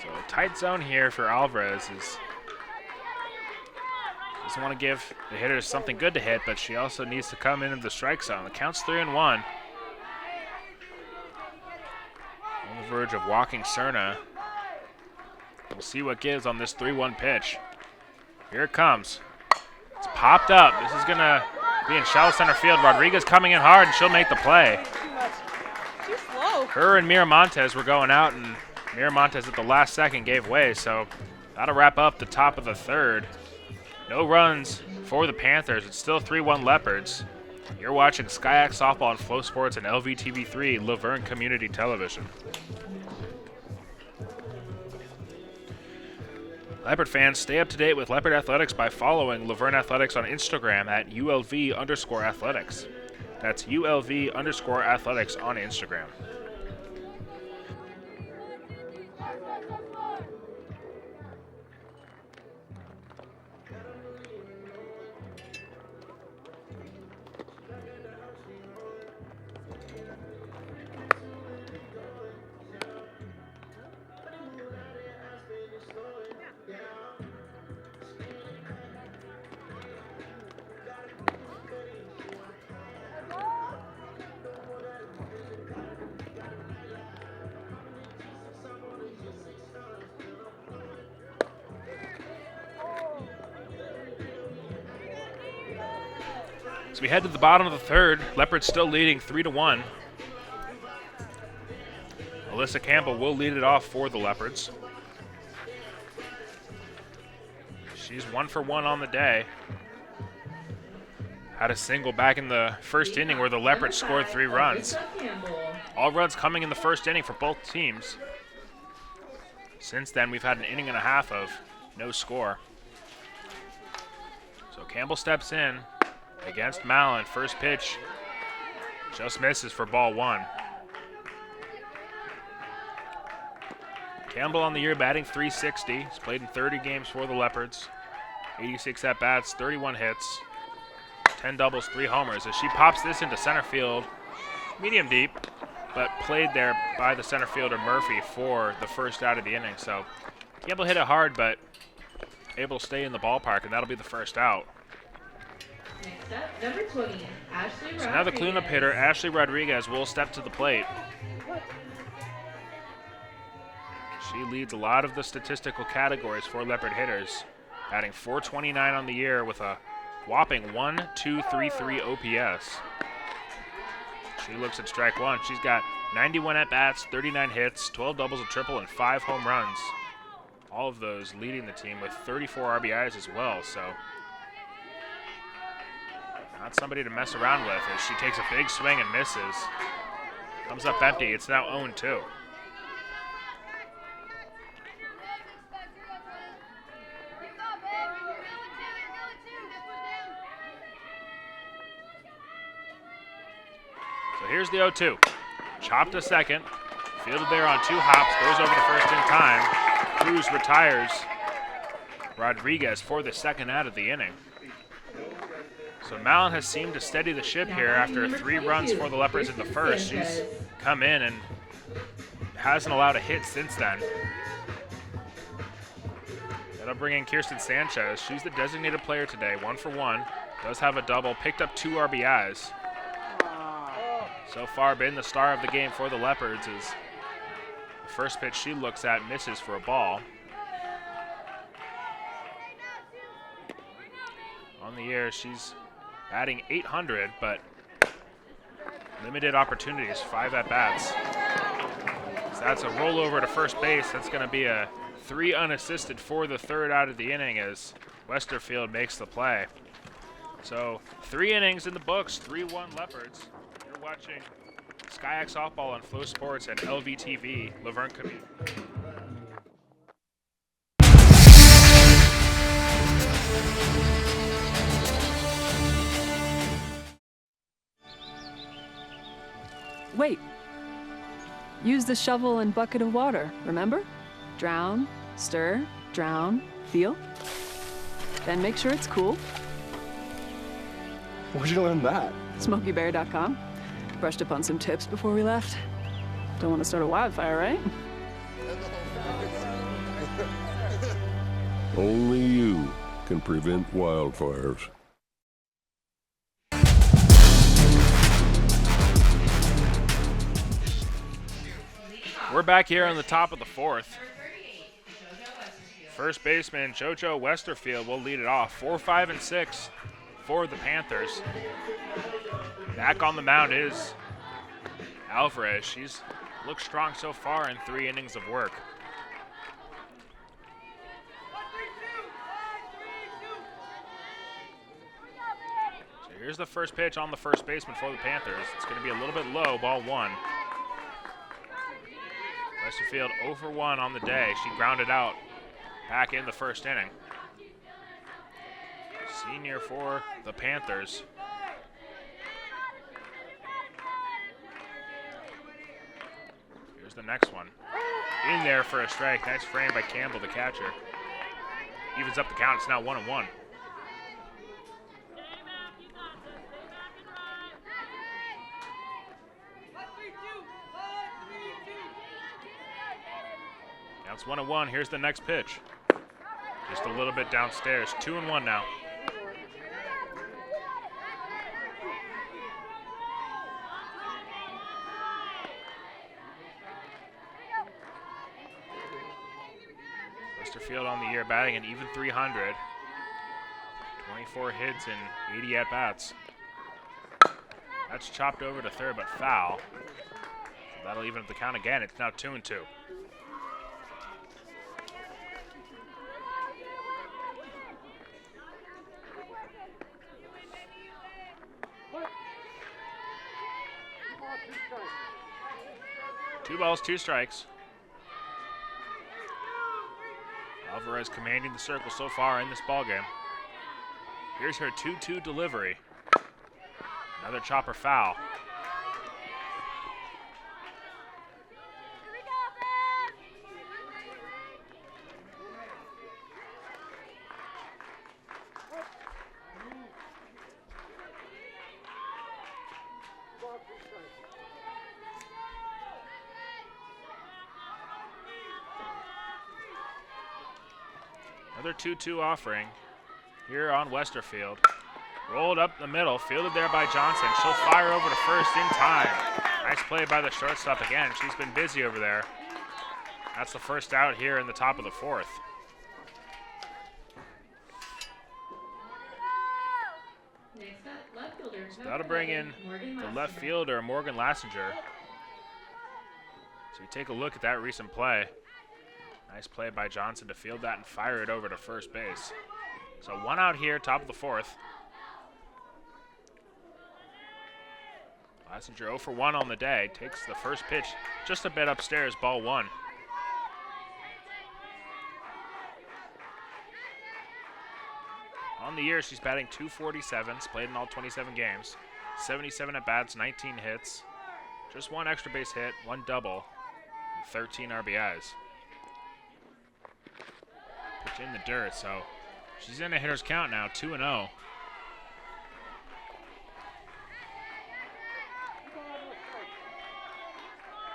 So a tight zone here for Alvarez. Doesn't want to give the hitters something good to hit, but she also needs to come into the strike zone. The count's 3-1. On the verge of walking Cerna. We'll see what gives on this 3-1 pitch. Here it comes. It's popped up. This is going to be in shallow center field. Rodriguez coming in hard, and she'll make the play. Too slow. Her and Miramontes were going out, and Miramontes at the last second gave way, so that'll wrap up the top of the third. No runs for the Panthers. It's still 3-1 Leopards. You're watching SkyX Softball on Flow Sports and LVTV3, Laverne Community Television. Leopard fans, stay up to date with Leopard Athletics by following Laverne Athletics on Instagram at ULV_athletics. That's ULV_athletics on Instagram. As we head to the bottom of the third, Leopards still leading 3-1. Alyssa Campbell will lead it off for the Leopards. She's 1 for 1 on the day. Had a single back in the first inning where the Leopards scored 3 runs. All runs coming in the first inning for both teams. Since then, we've had an inning and a half of no score. So Campbell steps in against Mallon. First pitch just misses for ball 1. Campbell on the year batting .360. He's played in 30 games for the Leopards. 86 at-bats, 31 hits, 10 doubles, 3 homers. As she pops this into center field, medium deep, but played there by the center fielder Murphy for the first out of the inning. So Campbell hit it hard, but able to stay in the ballpark, and that'll be the first out. Next up, number 20, Ashley Rodriguez. So now the cleanup hitter, Ashley Rodriguez, will step to the plate. She leads a lot of the statistical categories for Leopard hitters, batting .429 on the year with a whopping .1233 OPS. She looks at strike one. She's got 91 at-bats, 39 hits, 12 doubles, a triple, and 5 home runs. All of those leading the team with 34 RBIs as well, so not somebody to mess around with as she takes a big swing and misses. Comes up empty. It's now 0-2. So here's the 0-2. Chopped to second. Fielded there on 2 hops. Goes over to first in time. Cruz retires Rodriguez for the second out of the inning. So Mallon has seemed to steady the ship here after 3 runs for the Leopards in the first. She's come in and hasn't allowed a hit since then. That'll bring in Kirsten Sanchez. She's the designated player today, 1 for 1. Does have a double, picked up 2 RBIs. So far been the star of the game for the Leopards as the first pitch she looks at misses for a ball. On the year, she's batting .800, but limited opportunities, 5 at-bats. So that's a rollover to first base. That's going to be a 3 unassisted for the third out of the inning as Westerfield makes the play. So 3 innings in the books, 3-1 Leopards. You're watching SkyX Softball on Flow Sports and LVTV, Laverne Community. Wait. Use the shovel and bucket of water, remember? Drown, stir, drown, feel. Then make sure it's cool. Where'd you learn that? SmokeyBear.com. Brushed up on some tips before we left. Don't want to start a wildfire, right? Only you can prevent wildfires. We're back here on the top of the 4th. First baseman JoJo Westerfield will lead it off. 4, 5, and 6 for the Panthers. Back on the mound is Alvarez. She's looked strong so far in 3 innings of work. So here's the first pitch on the first baseman for the Panthers. It's going to be a little bit low, ball 1. Westerfield 0 for 1 on the day. She grounded out back in the first inning. Senior for the Panthers. Here's the next one. In there for a strike. Nice frame by Campbell, the catcher. Evens up the count. It's now 1-1. Counts 1-1. Here's the next pitch. Just a little bit downstairs. 2-1 now. Westerfield on the year batting an even .300. 24 hits and 80 at-bats. That's chopped over to third, but foul. That'll even up the count again. It's now 2-2. Two balls, two strikes. Alvarez commanding the circle so far in this ballgame. Here's her 2-2 delivery. Another chopper foul. Another 2-2 offering here on Westerfield. Rolled up the middle, fielded there by Johnson. She'll fire over to first in time. Nice play by the shortstop again. She's been busy over there. That's the first out here in the top of the fourth. Next up, left fielder. So that'll bring in the left fielder, Morgan Lassinger. So we take a look at that recent play. Nice play by Johnson to field that and fire it over to first base. So one out here, top of the fourth. Lassinger 0 for 1 on the day. Takes the first pitch just a bit upstairs, ball one. On the year, she's batting .247, played in all 27 games. 77 at-bats, 19 hits. Just one extra base hit, one double, and 13 RBIs. Pitch in the dirt, so she's in a hitter's count now, 2-0.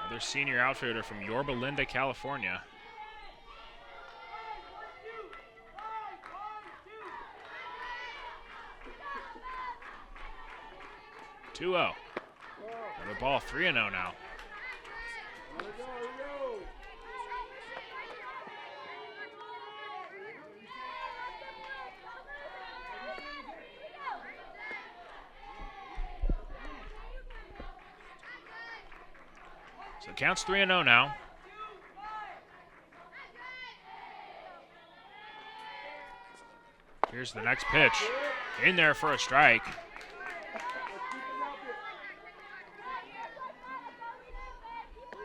Another senior outfielder from Yorba Linda, California. Another ball, 3-0 now. So it counts 3-0 now. Here's the next pitch. In there for a strike.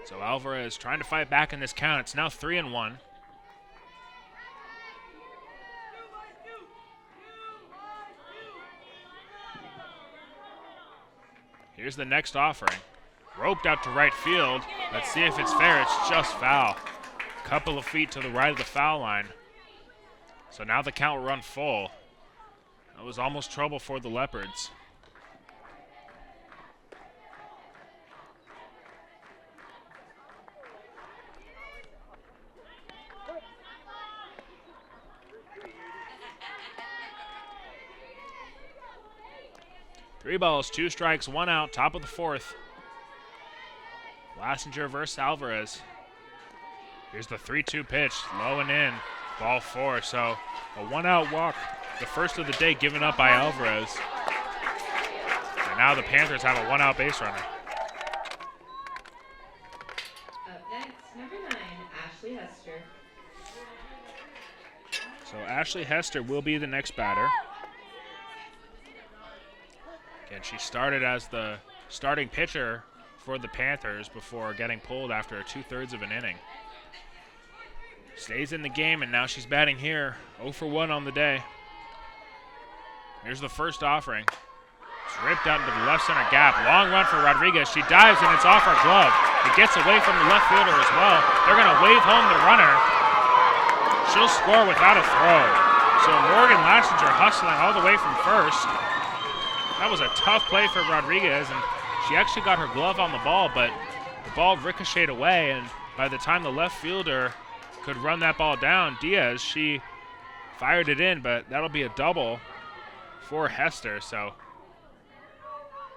So Alvarez trying to fight back in this count. It's now 3-1. Here's the next offering. Roped out to right field. Let's see if it's fair. It's just foul. Couple of feet to the right of the foul line. So now the count will run full. That was almost trouble for the Leopards. Three balls, two strikes, one out, top of the fourth. Lassinger versus Alvarez. Here's the 3-2 pitch, low and in, ball four. So a one-out walk, the first of the day given up by Alvarez. And now the Panthers have a one-out base runner. Up next, number 9, Ashley Hester. So Ashley Hester will be the next batter. And she started as the starting pitcher for the Panthers before getting pulled after 2/3 of an inning. Stays in the game, and now she's batting here. 0 for 1 on the day. Here's the first offering. It's ripped out into the left center gap. Long run for Rodriguez. She dives, and it's off her glove. It gets away from the left fielder as well. They're going to wave home the runner. She'll score without a throw. So Morgan Lassinger hustling all the way from first. That was a tough play for Rodriguez, and she actually got her glove on the ball, but the ball ricocheted away, and by the time the left fielder could run that ball down, Diaz, she fired it in, but that'll be a double for Hester. So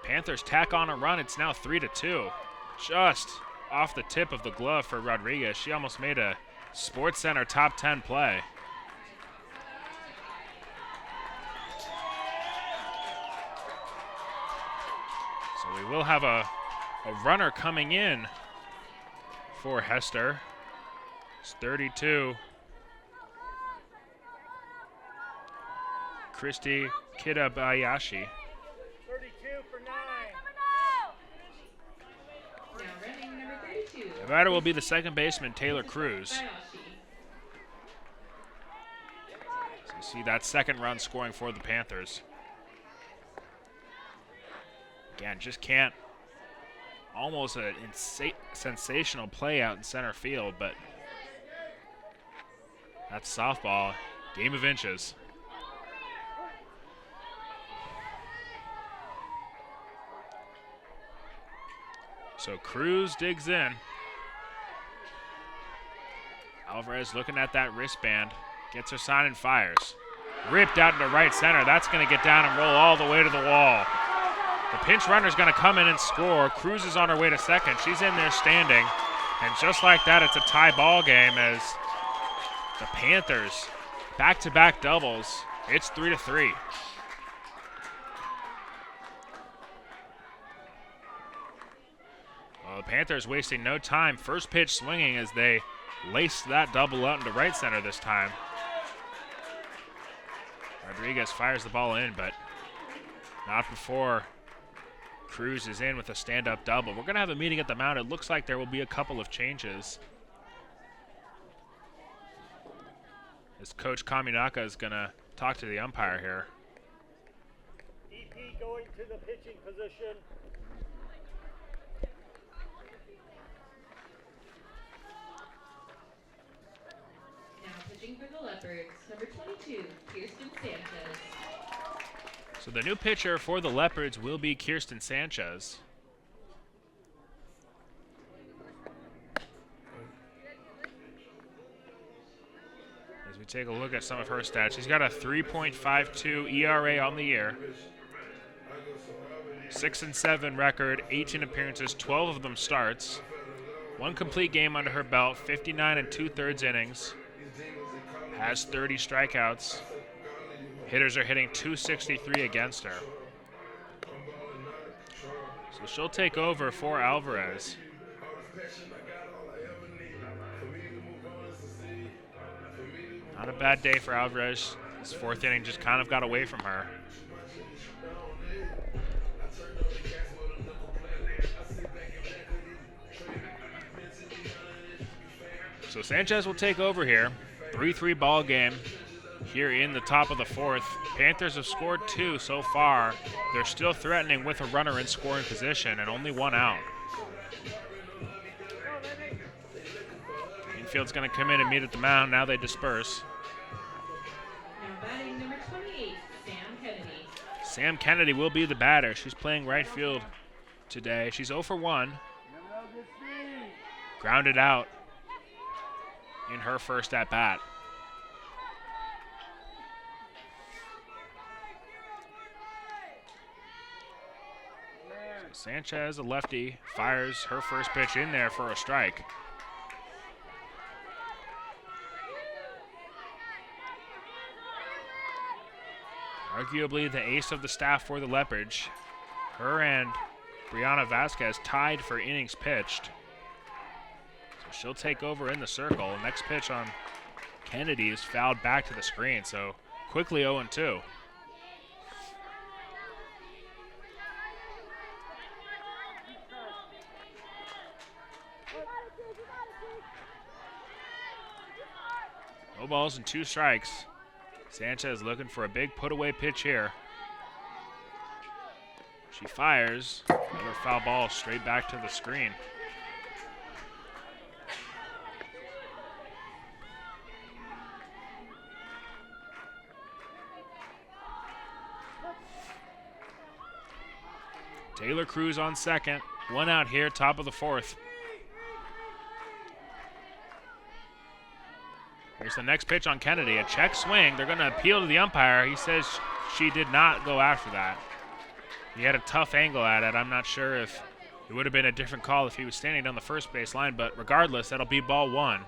Panthers tack on a run. It's now 3-2. Just off the tip of the glove for Rodriguez. She almost made a SportsCenter top 10 play. So we will have a runner coming in for Hester. It's 32. Christy Kitabayashi. 32 for 9. Now running number 32. The batter will be the second baseman, Taylor Cruz. Bayashi. So you see that second run scoring for the Panthers. Again, just can't. Almost a sensational play out in center field, but that's softball. Game of inches. So Cruz digs in. Alvarez looking at that wristband. Gets her sign and fires. Ripped out into right center. That's going to get down and roll all the way to the wall. The pinch runner's going to come in and score. Cruz is on her way to second. She's in there standing. And just like that, it's a tie ball game as the Panthers back-to-back doubles. It's 3-3. Well, the Panthers wasting no time. First pitch swinging as they laced that double out into right center this time. Rodriguez fires the ball in, but not before Cruz is in with a stand-up double. We're going to have a meeting at the mound. It looks like there will be a couple of changes, as Coach Kaminaka is going to talk to the umpire here. EP going to the pitching position. Now pitching for the Leopards, number 22, Kirsten Sanchez. So the new pitcher for the Leopards will be Kirsten Sanchez. As we take a look at some of her stats, she's got a 3.52 ERA on the year, 6-7 record, 18 appearances, 12 of them starts, 1 complete game under her belt, 59 2/3 innings, has 30 strikeouts. Hitters are hitting .263 against her. So she'll take over for Alvarez. Not a bad day for Alvarez. This fourth inning just kind of got away from her. So Sanchez will take over here. 3-3 ball game here in the top of the fourth. Panthers have scored 2 so far. They're still threatening with a runner in scoring position and only 1 out. Infield's going to come in and meet at the mound. Now they disperse. Now batting number 28, Sam Kennedy. Sam Kennedy will be the batter. She's playing right field today. She's 0 for 1. Grounded out in her first at bat. Sanchez, a lefty, fires her first pitch in there for a strike. Arguably the ace of the staff for the Leopards. Her and Brianna Vasquez tied for innings pitched. So she'll take over in the circle. Next pitch on Kennedy is fouled back to the screen, so quickly 0-2. No balls and 2 strikes. Sanchez looking for a big put-away pitch here. She fires. Another foul ball straight back to the screen. Taylor Cruz on second. 1 out here, top of the fourth. Here's the next pitch on Kennedy. A check swing. They're going to appeal to the umpire. He says she did not go after that. He had a tough angle at it. I'm not sure if it would have been a different call if he was standing down the first base line, but regardless, that'll be ball 1.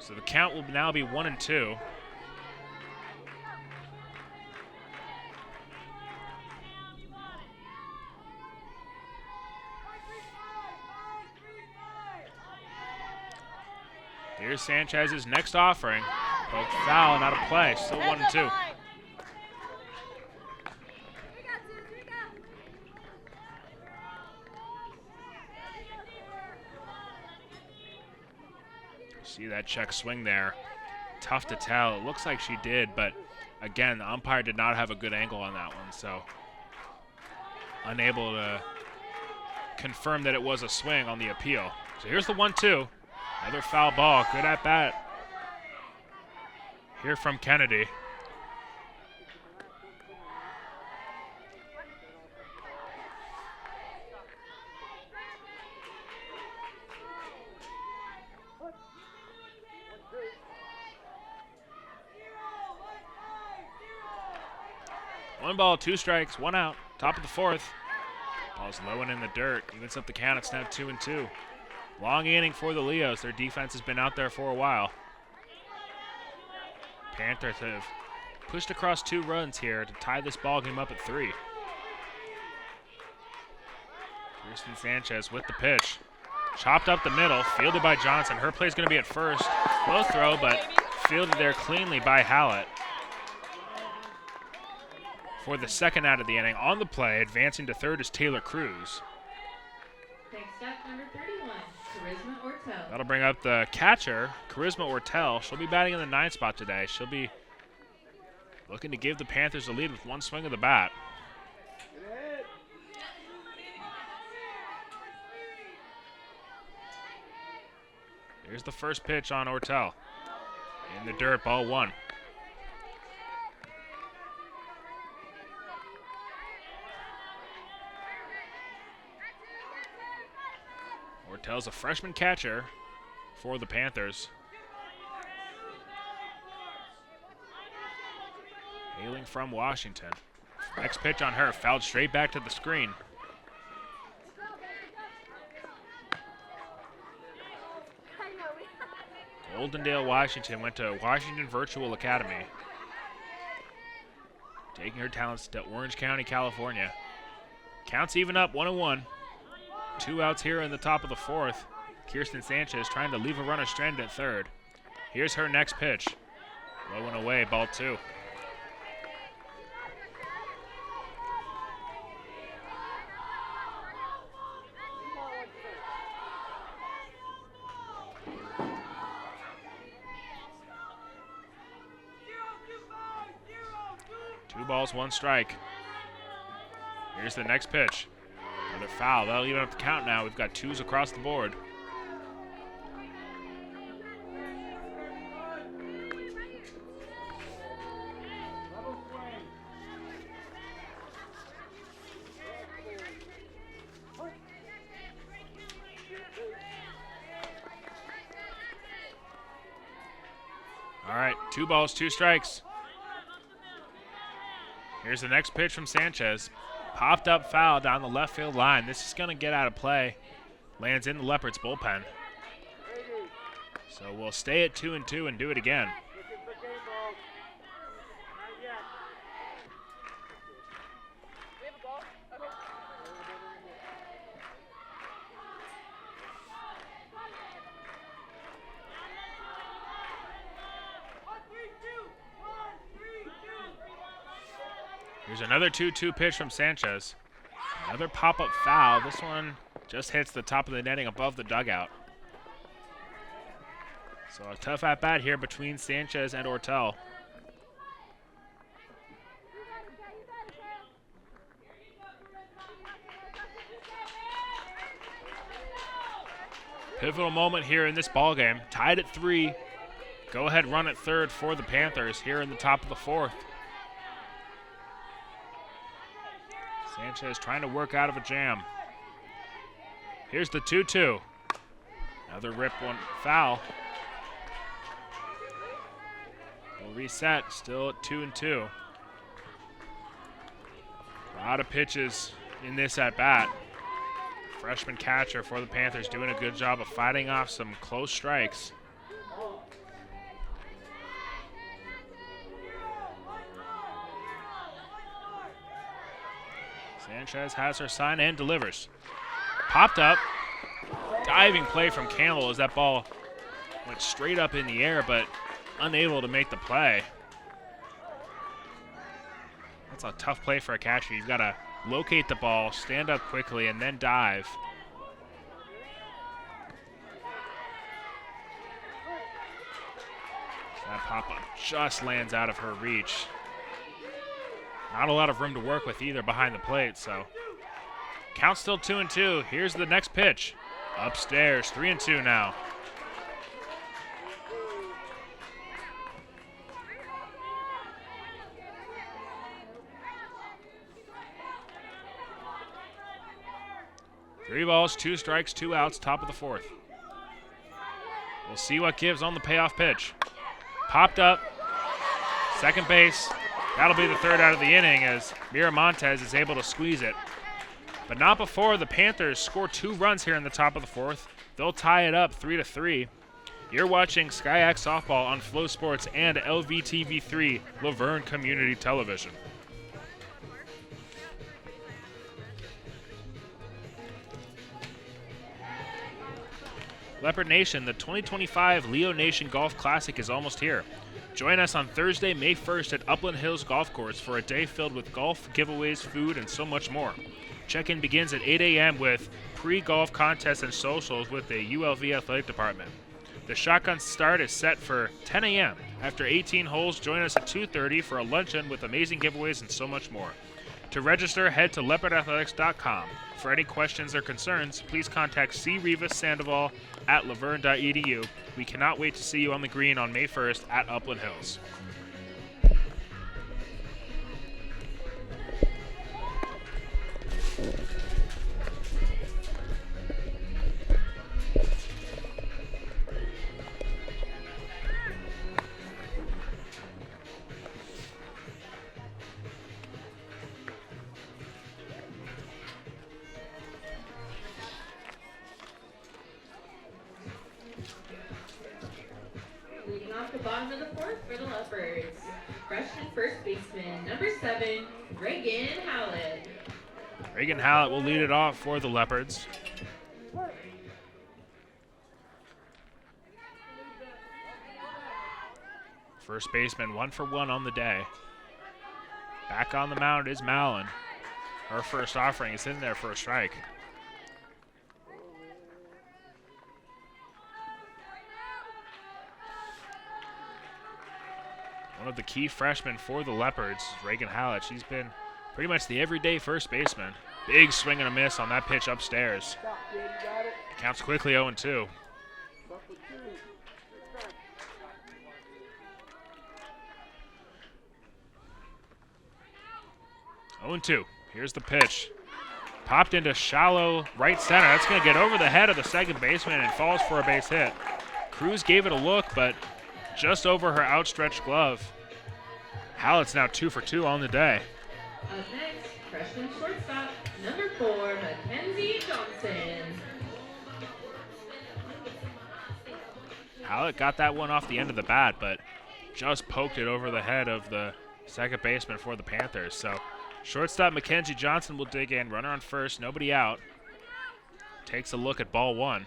So the count will now be 1-2. Here's Sanchez's next offering. Poked foul, not a play. Still 1-2. See that check swing there. Tough to tell. It looks like she did, but again, the umpire did not have a good angle on that one, so unable to confirm that it was a swing on the appeal. So here's the 1-2. Another foul ball. Good at bat here from Kennedy. One ball, 2 strikes, 1 out. Top of the 4th. Ball's low and in the dirt. Evens up the count. It's now 2-2. Long inning for the Leos. Their defense has been out there for a while. Panthers have pushed across 2 runs here to tie this ball game up at 3. Kirsten Sanchez with the pitch. Chopped up the middle, fielded by Johnson. Her play's going to be at first. Low throw, but fielded there cleanly by Hallett. For the second out of the inning, on the play, advancing to third is Taylor Cruz. Next up, number 31, Charisma Ortel. That'll bring up the catcher, Charisma Ortel. She'll be batting in the 9th spot today. She'll be looking to give the Panthers the lead with 1 swing of the bat. Here's the first pitch on Ortel. In the dirt, ball 1. Ortel's a freshman catcher for the Panthers. Hailing from Washington. Next pitch on her, fouled straight back to the screen. Goldendale, Washington went to Washington Virtual Academy. Taking her talents to Orange County, California. Counts even up, 1-1. 2 outs here in the top of the 4th. Kirsten Sanchez trying to leave a runner stranded at third. Here's her next pitch. Low and away, ball 2. Two balls, 1 strike. Here's the next pitch. Another foul. That'll even up the count now. We've got 2s across the board. All right, 2 balls, 2 strikes. Here's the next pitch from Sanchez. Popped up foul down the left field line. This is going to get out of play. Lands in the Leopards bullpen. So we'll stay at 2-2 and do it again. Here's another 2-2 pitch from Sanchez. Another pop-up foul. This one just hits the top of the netting above the dugout. So a tough at-bat here between Sanchez and Ortel. Pivotal moment here in this ballgame. Tied at 3. Go-ahead run at third for the Panthers here in the top of the 4th. Sanchez trying to work out of a jam. Here's the 2-2. Another rip one foul. We'll reset, still at 2-2. A lot of pitches in this at bat. Freshman catcher for the Panthers doing a good job of fighting off some close strikes. Sanchez has her sign and delivers. Popped up. Diving play from Campbell as that ball Went straight up in the air, but unable to make the play. That's a tough play for a catcher. You've got to locate the ball, stand up quickly, and then dive. That pop-up just lands out of her reach. Not a lot of room to work with either behind the plate, so count still 2-2. Here's the next pitch. Upstairs, 3-2 now. Three balls, 2 strikes, 2 outs, top of the 4th. We'll see what gives on the payoff pitch. Popped up, second base. That'll be the 3rd out of the inning as Miramontes is able to squeeze it. But not before the Panthers score 2 runs here in the top of the 4th. They'll tie it up 3-3. You're watching SkyX Softball on Flow Sports and LVTV3 Laverne Community Television. Leopard Nation, the 2025 Leo Nation Golf Classic is almost here. Join us on Thursday, May 1st at Upland Hills Golf Course for a day filled with golf, giveaways, food, and so much more. Check-in begins at 8 a.m. with pre-golf contests and socials with the ULV Athletic Department. The shotgun start is set for 10 a.m. After 18 holes, join us at 2:30 for a luncheon with amazing giveaways and so much more. To register, head to leopardathletics.com. For any questions or concerns, please contact C. Rivas Sandoval at laverne.edu. We cannot wait to see you on the green on May 1st at Upland Hills. Leading off the bottom of the 4th for the Leopards, freshman first baseman, number 7, Reagan Howlett. Reagan Howlett will lead it off for the Leopards. First baseman 1 for 1 on the day. Back on the mound is Mallon. Her first offering is in there for a strike. One of the key freshmen for the Leopards, Reagan Hallett. She's been pretty much the everyday first baseman. Big swing and a miss on that pitch upstairs. Counts quickly 0-2. Here's the pitch. Popped into shallow right center. That's going to get over the head of the second baseman and falls for a base hit. Cruz gave it a look, but just over her outstretched glove. Hallett's now 2 for 2 on the day. Up next, freshman shortstop, number 4, Mackenzie Johnson. Hallett got that one off the end of the bat, but just poked it over the head of the second baseman for the Panthers. So shortstop Mackenzie Johnson will dig in. Runner on first, nobody out. Takes a look at ball 1.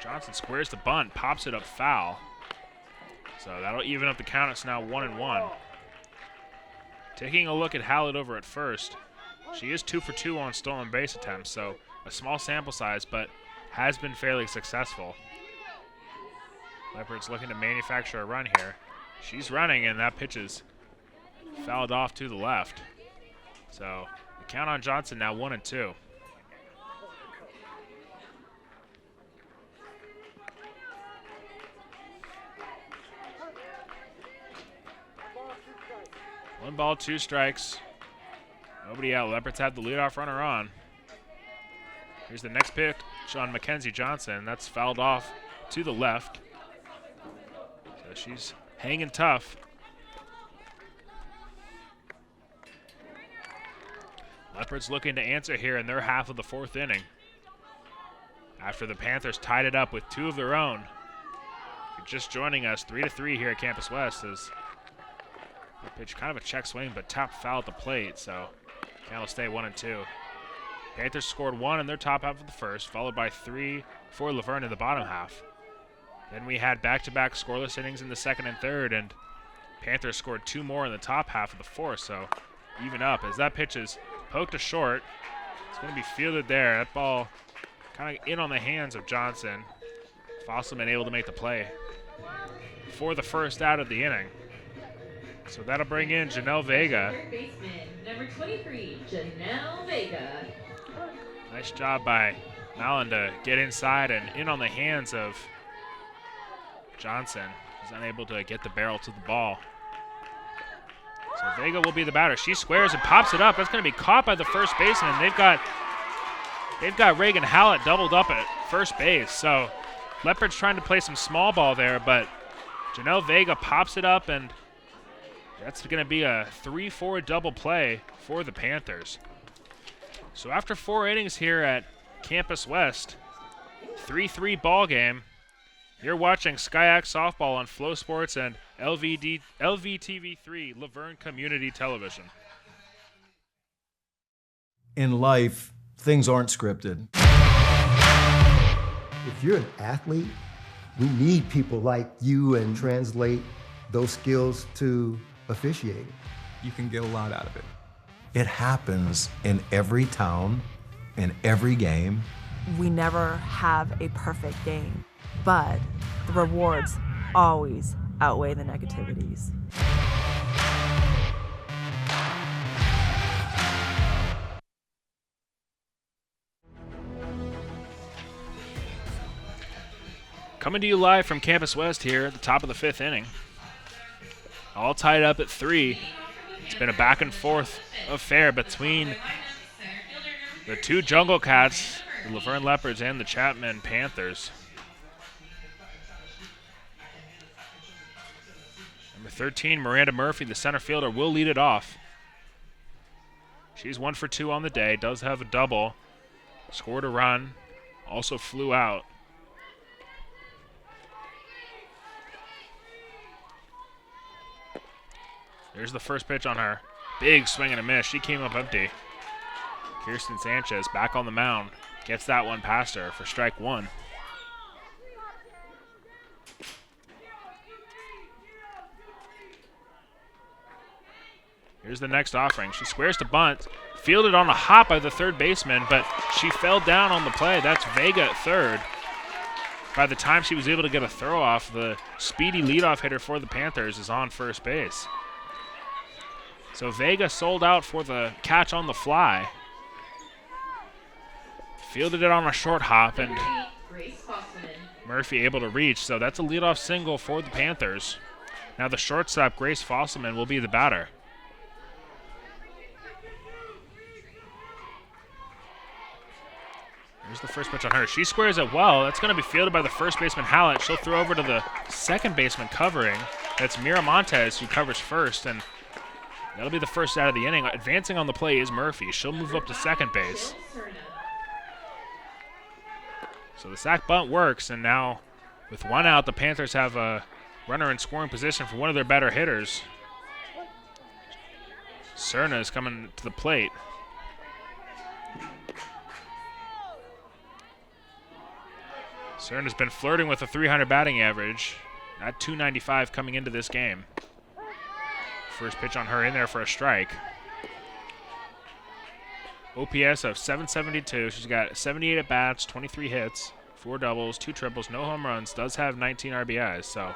Johnson squares the bunt, pops it up foul. So that'll even up the count. It's now 1-1. Taking a look at Hallett over at first. She is 2 for 2 on stolen base attempts, so a small sample size, but has been fairly successful. Leopards looking to manufacture a run here. She's running, and that pitch is fouled off to the left. So the count on Johnson now 1-2. One ball, 2 strikes. Nobody out. Leopards have the leadoff runner on. Here's the next pitch on Mackenzie Johnson. That's fouled off to the left. So she's hanging tough. Leopards looking to answer here in their half of the 4th inning. After the Panthers tied it up with 2 of their own. If you're just joining us, 3-3 here at Campus West as Pitch, kind of a check swing, but tapped foul at the plate, so Count will stay 1-2. Panthers scored 1 in their top half of the first, followed by 3 for Laverne in the bottom half. Then we had back-to-back scoreless innings in the second and third, and Panthers scored 2 more in the top half of the fourth, so even up. As that pitch is poked to short, it's going to be fielded there. That ball kind of in on the hands of Johnson. Fosselman able to make the play for the first out of the inning. So that'll bring in Janelle Vega. Third baseman, number 23, Janelle Vega. Nice job by Mallon to get inside and in on the hands of Johnson. He's unable to get the barrel to the ball. So Vega will be the batter. She squares and pops it up. That's going to be caught by the first baseman. They've got Reagan Hallett doubled up at first base. So Leopard's trying to play some small ball there, but Janelle Vega pops it up, and that's going to be a 3-4 double play for the Panthers. So after 4 innings here at Campus West, 3-3 ball game. You're watching SkyX Softball on Flow Sports and LVTV3 Laverne Community Television. In life, things aren't scripted. If you're an athlete, we need people like you and translate those skills to officiating. You can get a lot out of it. It happens in every town, in every game. We never have a perfect game, but the rewards always outweigh the negativities. Coming to you live from Campus West here at the top of the 5th inning. All tied up at 3. It's been a back and forth affair between the two Jungle Cats, the Laverne Leopards and the Chapman Panthers. Number 13, Miranda Murphy, the center fielder, will lead it off. She's 1 for 2 on the day, does have a double, scored a run, also flew out. There's the first pitch on her. Big swing and a miss. She came up empty. Kirsten Sanchez back on the mound. Gets that one past her for strike 1. Here's the next offering. She squares to bunt. Fielded on a hop by the third baseman, but she fell down on the play. That's Vega at third. By the time she was able to get a throw off, the speedy leadoff hitter for the Panthers is on first base. So Vega sold out for the catch on the fly. Fielded it on a short hop, and Murphy able to reach. So that's a leadoff single for the Panthers. Now the shortstop, Grace Fosselman, will be the batter. Here's the first pitch on her. She squares it well. That's going to be fielded by the first baseman, Hallett. She'll throw over to the second baseman covering. That's Miramontes who covers first, and that'll be the first out of the inning. Advancing on the play is Murphy. She'll move up to second base. So the sac bunt works, and now with 1 out, the Panthers have a runner in scoring position for one of their better hitters. Cerna is coming to the plate. Cerna's been flirting with a 300 batting average at 295 coming into this game. First pitch on her in there for a strike. OPS of 772. She's got 78 at-bats, 23 hits, 4 doubles, 2 triples, no home runs. Does have 19 RBIs, so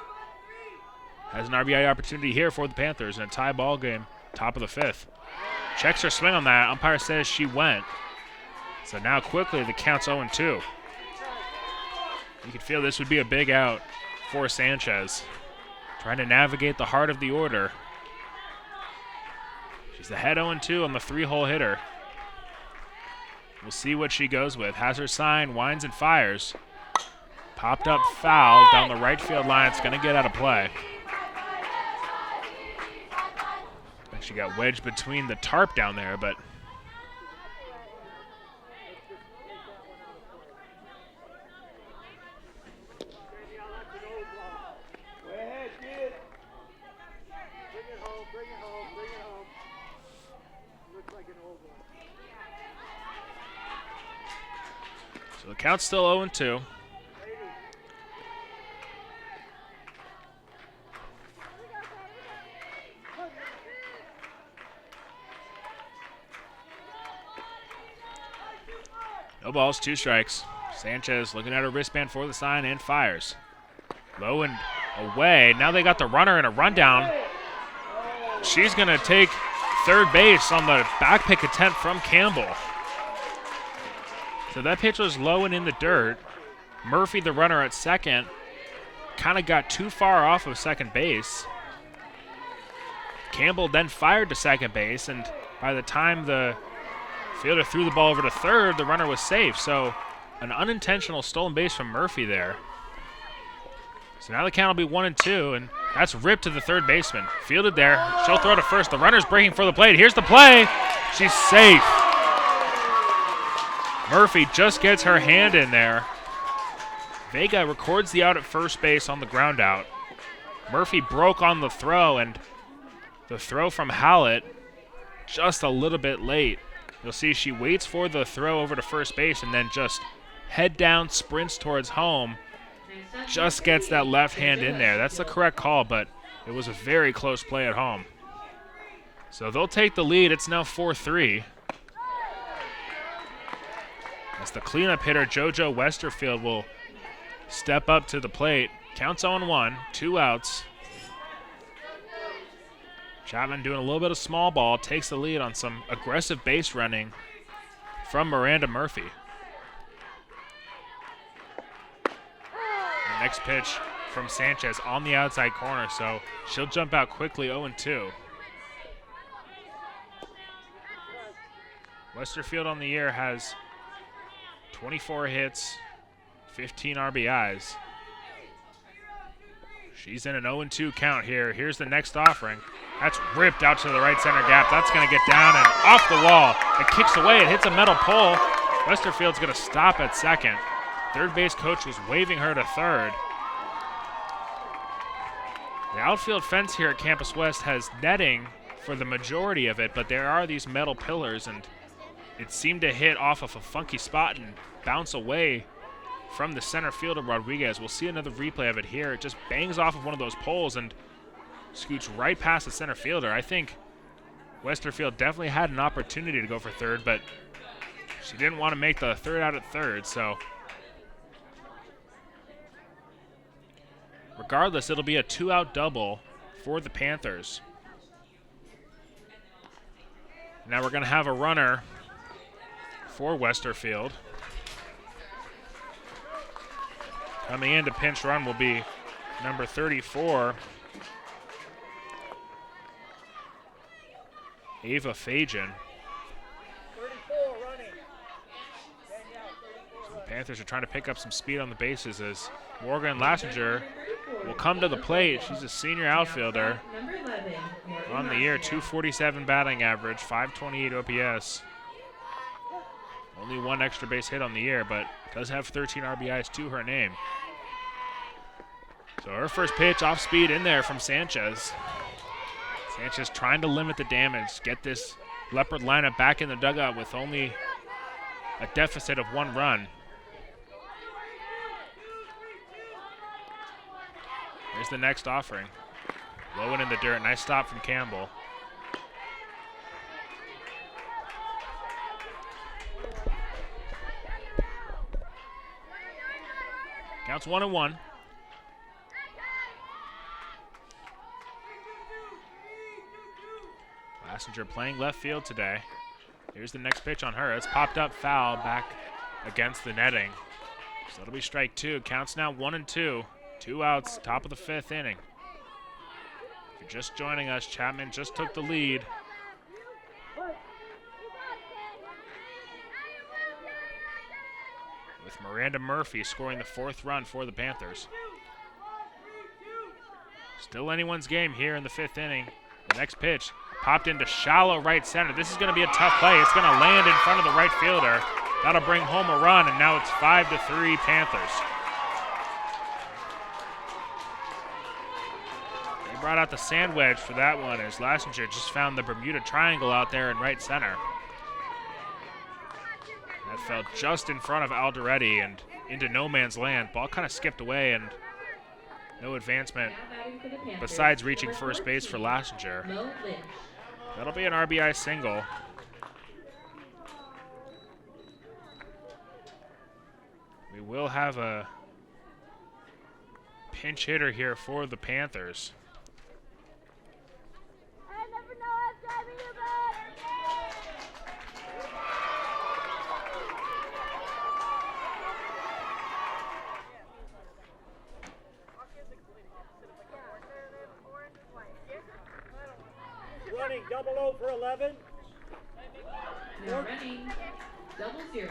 has an RBI opportunity here for the Panthers in a tie ball game, top of the 5th. Checks her swing on that. Umpire says she went. So now quickly the count's 0-2. You could feel this would be a big out for Sanchez. Trying to navigate the heart of the order. She's ahead 0-2 on the 3-hole hitter. We'll see what she goes with. Has her sign, winds and fires. Popped up foul down the right field line. It's going to get out of play. She got wedged between the tarp down there, but So the count's still 0-2. No balls, 2 strikes. Sanchez looking at her wristband for the sign and fires. Low and away. Now they got the runner in a rundown. She's going to take third base on the back pick attempt from Campbell. So that pitch was low and in the dirt. Murphy, the runner at second, kind of got too far off of second base. Campbell then fired to second base, and by the time the fielder threw the ball over to third, the runner was safe. So an unintentional stolen base from Murphy there. So now the count will be 1-2, and that's ripped to the third baseman. Fielded there. She'll throw to first. The runner's breaking for the plate. Here's the play. She's safe. Murphy just gets her hand in there. Vega records the out at first base on the ground out. Murphy broke on the throw, and the throw from Hallett just a little bit late. You'll see she waits for the throw over to first base and then just head down, sprints towards home. Just gets that left hand in there. That's the correct call, but it was a very close play at home. So they'll take the lead. It's now 4-3. As the cleanup hitter, JoJo Westerfield, will step up to the plate. Counts 0-1, 2 outs. Chapman doing a little bit of small ball, takes the lead on some aggressive base running from Miranda Murphy. The next pitch from Sanchez on the outside corner, so she'll jump out quickly, 0-2. Westerfield on the year has 24 hits, 15 RBIs. She's in an 0-2 count here. Here's the next offering. That's ripped out to the right center gap. That's going to get down and off the wall. It kicks away. It hits a metal pole. Westerfield's going to stop at second. Third base coach was waving her to third. The outfield fence here at Campus West has netting for the majority of it, but there are these metal pillars, and it seemed to hit off of a funky spot and bounce away from the center fielder, Rodriguez. We'll see another replay of it here. It just bangs off of one of those poles and scoots right past the center fielder. I think Westerfield definitely had an opportunity to go for third, but she didn't want to make the third out at third, so regardless, it'll be a 2-out double for the Panthers. Now we're going to have a runner for Westerfield. Coming in to pinch run will be number 34, Ava Fajan. So the Panthers are trying to pick up some speed on the bases as Morgan Lassinger will come to the plate. She's a senior outfielder. On the year, 247 batting average, 528 OPS. Only 1 extra base hit on the year, but does have 13 RBIs to her name. So her first pitch off speed in there from Sanchez. Sanchez trying to limit the damage, get this Leopard lineup back in the dugout with only a deficit of 1 run. Here's the next offering. Low and in the dirt. Nice stop from Campbell. Counts 1-1. Lassinger playing left field today. Here's the next pitch on her. It's popped up foul back against the netting. So it'll be strike 2. Counts now 1-2. 2 outs, top of the 5th inning. If you're just joining us, Chapman just took the lead. With Miranda Murphy scoring the 4th run for the Panthers. Still anyone's game here in the 5th inning. The next pitch popped into shallow right center. This is going to be a tough play. It's going to land in front of the right fielder. That'll bring home a run, and now it's 5-3 Panthers. They brought out the sand wedge for that one as Lassinger just found the Bermuda Triangle out there in right center. That fell just in front of Alderetti and into no man's land. Ball kind of skipped away and no advancement besides reaching first base for Lassinger. That'll be an RBI single. We will have a pinch hitter here for the Panthers. Running 00 for 11. Now running 00.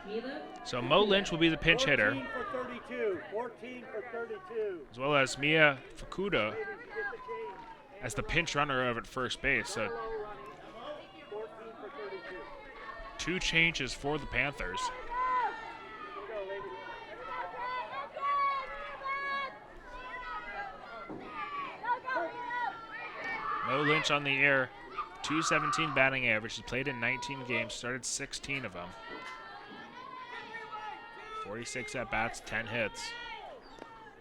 Mila. So Mo Lynch will be the pinch hitter, 14 for 32. 14 for 32. as well as Mia Fukuda as the pinch runner of at first base. So 14 for 32. 2 changes for the Panthers. Mo Lynch on the air, .217 batting average. He played in 19 games, started 16 of them. 46 at-bats, 10 hits.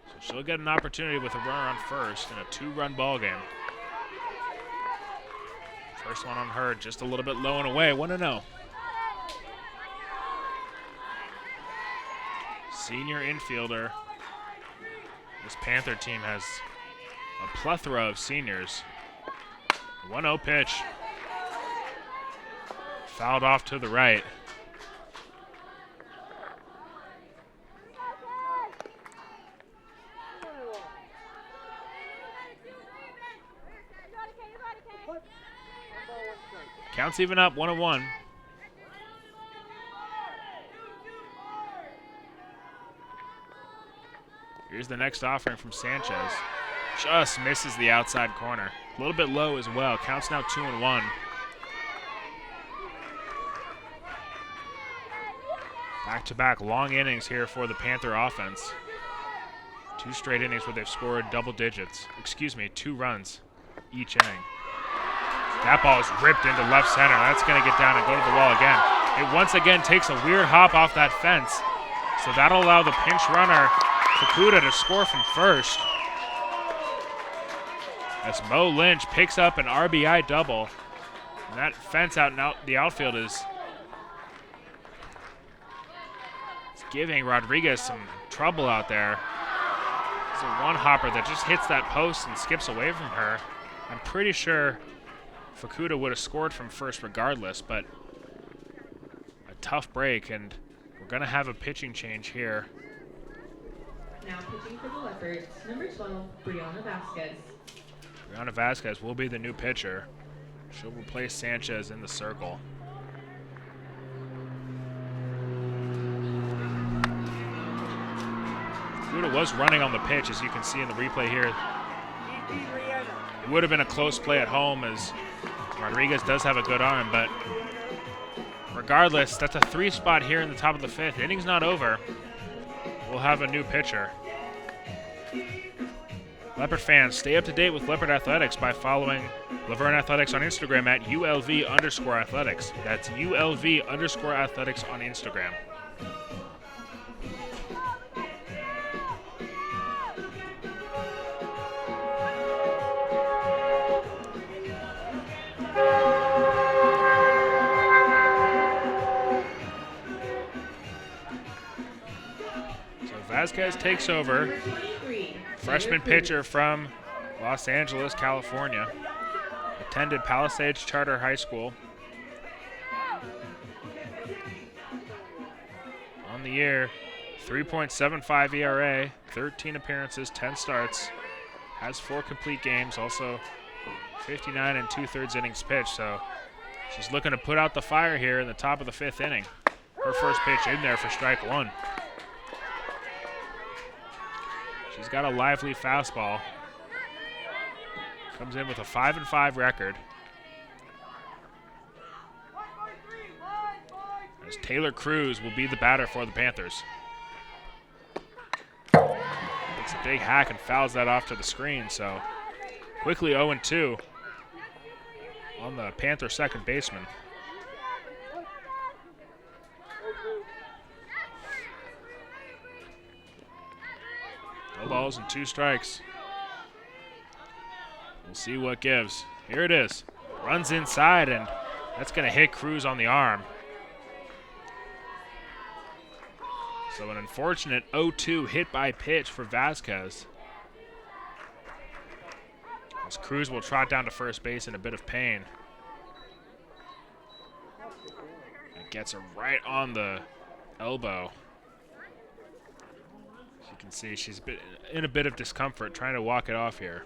So she'll get an opportunity with a runner on first in a 2-run ball game. First one on her, just a little bit low and away, 1-0. Senior infielder. This Panther team has a plethora of seniors. 1-0 pitch. Fouled off to the right. Counts even up, 1-1. Here's the next offering from Sanchez. Just misses the outside corner. A little bit low as well. Counts now 2-1. Back-to-back long innings here for the Panther offense. 2 straight innings where they've scored double digits. 2 runs each inning. That ball is ripped into left center. That's going to get down and go to the wall again. It once again takes a weird hop off that fence. So that'll allow the pinch runner, Fukuda, to score from first. As Mo Lynch picks up an RBI double. And that fence out in the outfield is giving Rodriguez some trouble out there. It's a one-hopper that just hits that post and skips away from her. I'm pretty sure Fukuda would have scored from first regardless, but a tough break, and we're going to have a pitching change here. Now pitching for the Leopards, number 12, Brianna Vasquez. Brianna Vasquez will be the new pitcher. She'll replace Sanchez in the circle. Fukuda was running on the pitch, as you can see in the replay here. It would have been a close play at home, as Rodriguez does have a good arm, but regardless, that's a 3 spot here in the top of the 5th. Inning's not over. We'll have a new pitcher. Leopard fans, stay up to date with Leopard Athletics by following Laverne Athletics on Instagram at ULV_athletics. That's ULV_athletics on Instagram. Vasquez takes over. Freshman pitcher from Los Angeles, California. Attended Palisades Charter High School. On the year, 3.75 ERA, 13 appearances, 10 starts. Has 4 complete games, also 59 2/3 innings pitched. So she's looking to put out the fire here in the top of the 5th inning. Her first pitch in there for strike 1. She's got a lively fastball. Comes in with a 5-5 record. As Taylor Cruz will be the batter for the Panthers. Takes a big hack and fouls that off to the screen, so quickly 0-2 on the Panther second baseman. No balls and 2 strikes. We'll see what gives. Here it is. Runs inside, and that's going to hit Cruz on the arm. So an unfortunate 0-2 hit by pitch for Vasquez. As Cruz will trot down to first base in a bit of pain. And gets her right on the elbow. As you can see, she's in a bit of discomfort trying to walk it off here.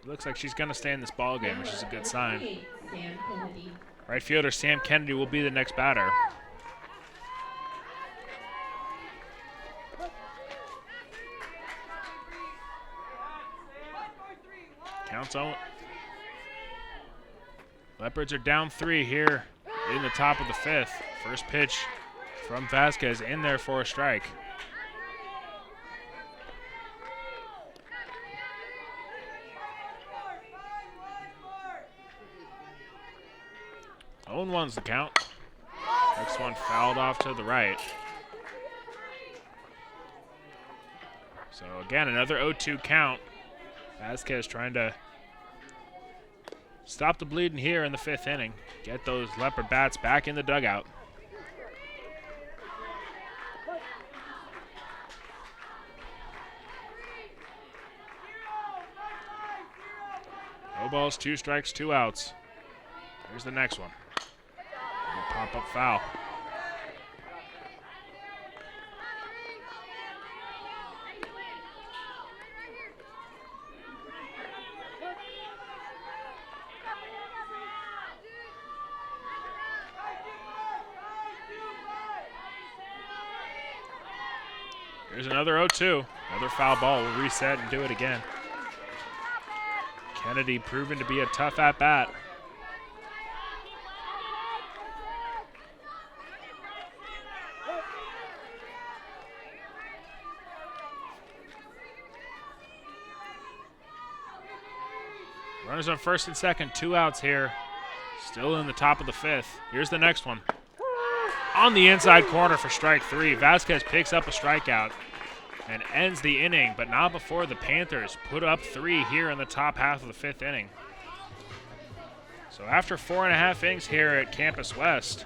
Looks like she's going to stay in this ball game, which is a good sign. Right fielder Sam Kennedy will be the next batter. Counts on. Leopards are down 3 here in the top of the 5th. First pitch from Vasquez in there for a strike. 0-1's the count. Next one fouled off to the right. So again, another 0-2 count. Vasquez trying to stop the bleeding here in the 5th inning. Get those Leopard bats back in the dugout. No balls, 2 strikes, 2 outs. Here's the next one. Pop-up foul. Here's another 0-2. Another foul ball. We'll reset and do it again. Kennedy proven to be a tough at-bat. Runners on first and second, 2 outs here. Still in the top of the 5th. Here's the next one. On the inside corner for strike 3. Vasquez picks up a strikeout and ends the inning, but not before the Panthers put up 3 here in the top half of the 5th inning. So after 4.5 innings here at Campus West,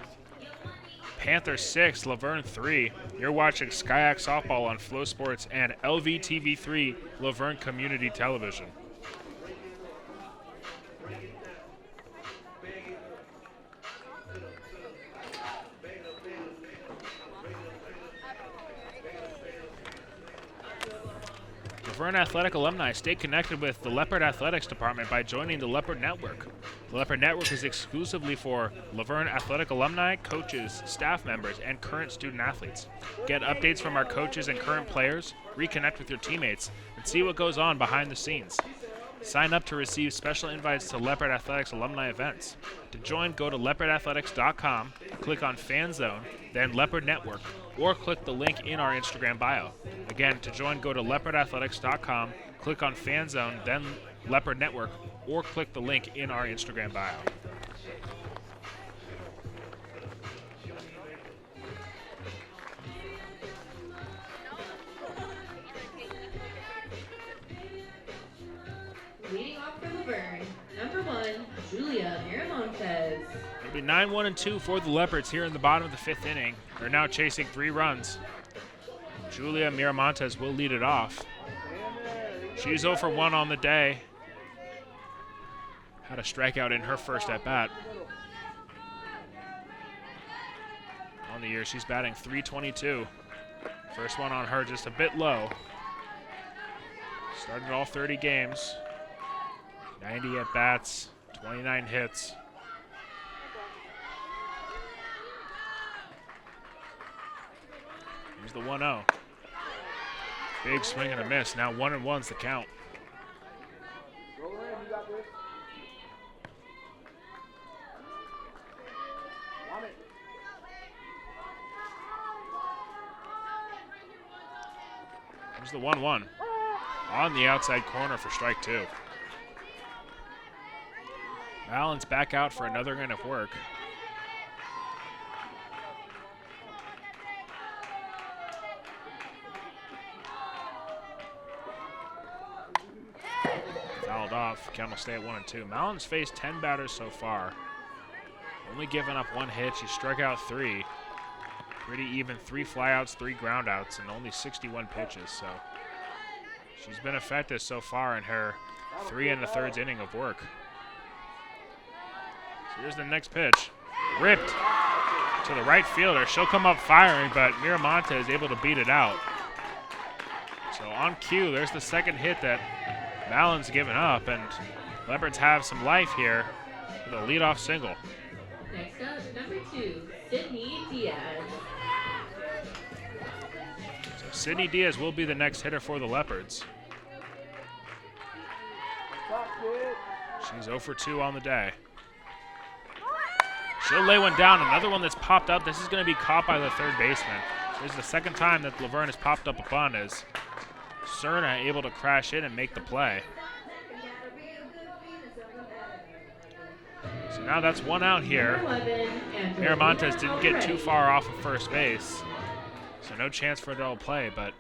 Panthers 6, Laverne 3. You're watching SkyX Softball on Flow Sports and LVTV3 Laverne Community Television. Laverne Athletic alumni stay connected with the Leopard Athletics Department by joining the Leopard Network. The Leopard Network is exclusively for Laverne Athletic alumni, coaches, staff members, and current student athletes. Get updates from our coaches and current players, reconnect with your teammates, and see what goes on behind the scenes. Sign up to receive special invites to Leopard Athletics alumni events. To join, go to leopardathletics.com, click on Fan Zone, then Leopard Network, or click the link in our Instagram bio. Again, to join, go to leopardathletics.com, click on Fan Zone, then Leopard Network, or click the link in our Instagram bio. Leading off for Laverne, number 1, Julia Miramontes. It'll be 9-1-2 for the Leopards here in the bottom of the 5th inning. They're now chasing 3 runs. Julia Miramontes will lead it off. She's 0 for 1 on the day. Had a strikeout in her first at-bat. On the year, she's batting .322. First one on her just a bit low. Started all 30 games. 90 at-bats, 29 hits. Here's the 1-0. Big swing and a miss. Now 1-1's the count. Here's the 1-1. On the outside corner for strike 2. Allen's back out for another inning of work. Fouled off. Count will stay at 1-2. Allen's faced 10 batters so far. Only given up 1 hit. She struck out 3. Pretty even. 3 flyouts, 3 groundouts, and only 61 pitches. So she's been effective so far in her 3 1/3 inning of work. So here's the next pitch. Ripped to the right fielder. She'll come up firing, but Miramonte is able to beat it out. So on cue, there's the second hit that Allen's given up, and Leopards have some life here with a leadoff single. Next up, number 2, Sydney Diaz. So Sydney Diaz will be the next hitter for the Leopards. She's 0 for 2 on the day. She'll lay one down. Another one that's popped up. This is going to be caught by the third baseman. This is the second time that Laverne has popped up upon as Cerna able to crash in and make the play. So now that's 1 out here. Miramontes didn't get too far off of first base, so no chance for a double play, but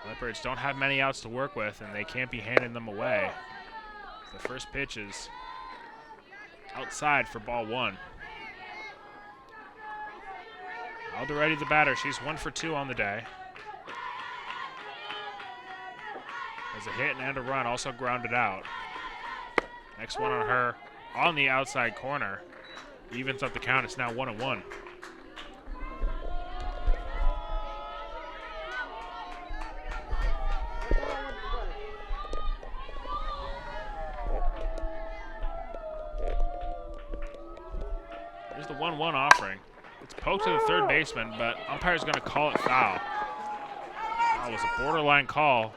Leopards don't have many outs to work with, and they can't be handing them away. The first pitch is outside for ball 1. Alderete the batter. She's 1 for 2 on the day. Has a hit and a run, also grounded out. Next one on her on the outside corner. Evens up the count. It's now 1-1. Here's the 1-1 offering. It's poked to the third baseman, but umpire's going to call it foul. That was a borderline call.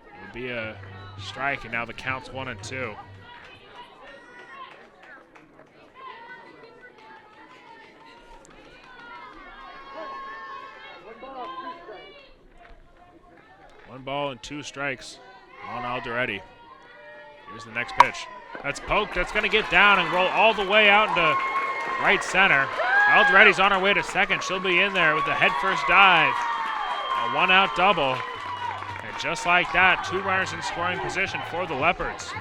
It would be a strike, and now the count's 1-2. One ball and 2 strikes on Alderete. Here's the next pitch. That's poked. That's going to get down and roll all the way out into right center. Alderete's on her way to second. She'll be in there with a headfirst dive. A 1-out double. And just like that, 2 runners in scoring position for the Leopards.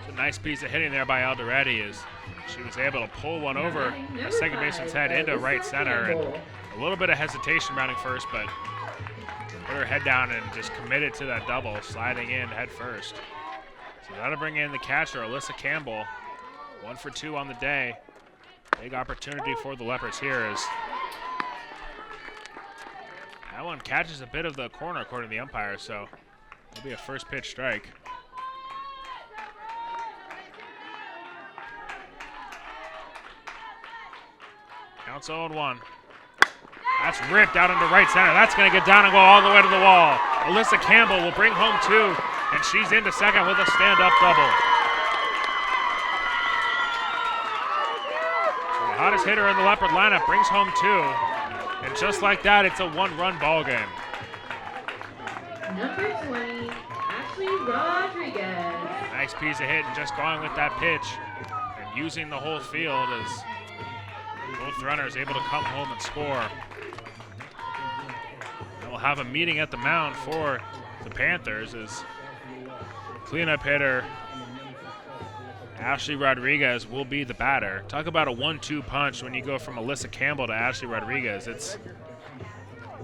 It's a nice piece of hitting there by Alderete as she was able to pull one over a second baseman's head into right center. And a little bit of hesitation rounding first, but put her head down and just committed to that double, sliding in head first. So that'll bring in the catcher, Alyssa Campbell. 1 for 2 on the day. Big opportunity for the Leopards here as that one catches a bit of the corner according to the umpire, so it'll be a first pitch strike. Counts 0-1. That's ripped out into right center. That's going to get down and go all the way to the wall. Alyssa Campbell will bring home 2, and she's into second with a stand-up double. The hottest hitter in the Leopard lineup brings home 2, and just like that, it's a 1-run ball game. Number 20, Ashley Rodriguez. Nice piece of hit and just going with that pitch and using the whole field as both runners able to come home and score. And we'll have a meeting at the mound for the Panthers as cleanup hitter Ashley Rodriguez will be the batter. Talk about a 1-2 punch when you go from Alyssa Campbell to Ashley Rodriguez. It's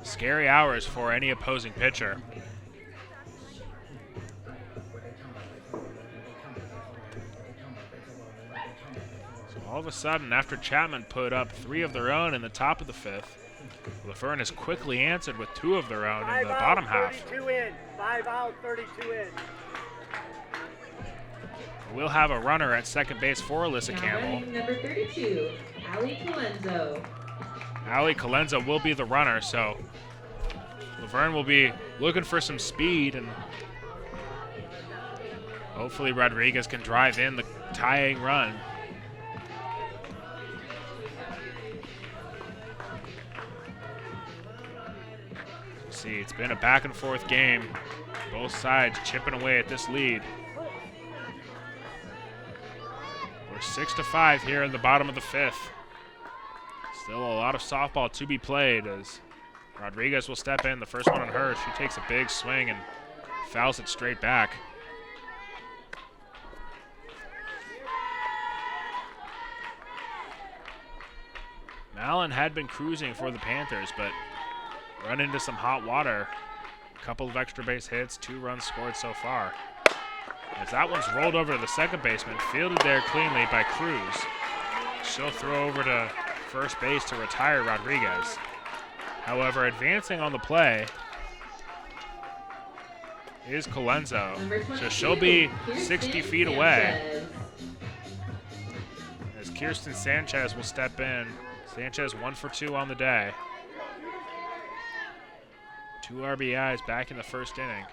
scary hours for any opposing pitcher. All of a sudden, after Chapman put up 3 of their own in the top of the 5th, Laverne has quickly answered with 2 of their own in the bottom half. 32 in. 5 out, 32 in. We'll have a runner at second base for Alyssa Campbell. Number 32, Ali Colenso. Ali Colenso will be the runner, so Laverne will be looking for some speed, and hopefully Rodriguez can drive in the tying run. See, it's been a back and forth game. Both sides chipping away at this lead. We're 6-5 here in the bottom of the 5th. Still a lot of softball to be played as Rodriguez will step in. The first one on her. She takes a big swing and fouls it straight back. Mallon had been cruising for the Panthers, but run into some hot water. A couple of extra base hits, 2 runs scored so far. As that one's rolled over to the second baseman, fielded there cleanly by Cruz. She'll throw over to first base to retire Rodriguez. However, advancing on the play is Colenso. So she'll be 60 feet away. As Kirsten Sanchez will step in. Sanchez 1 for 2 on the day. 2 RBIs back in the first inning.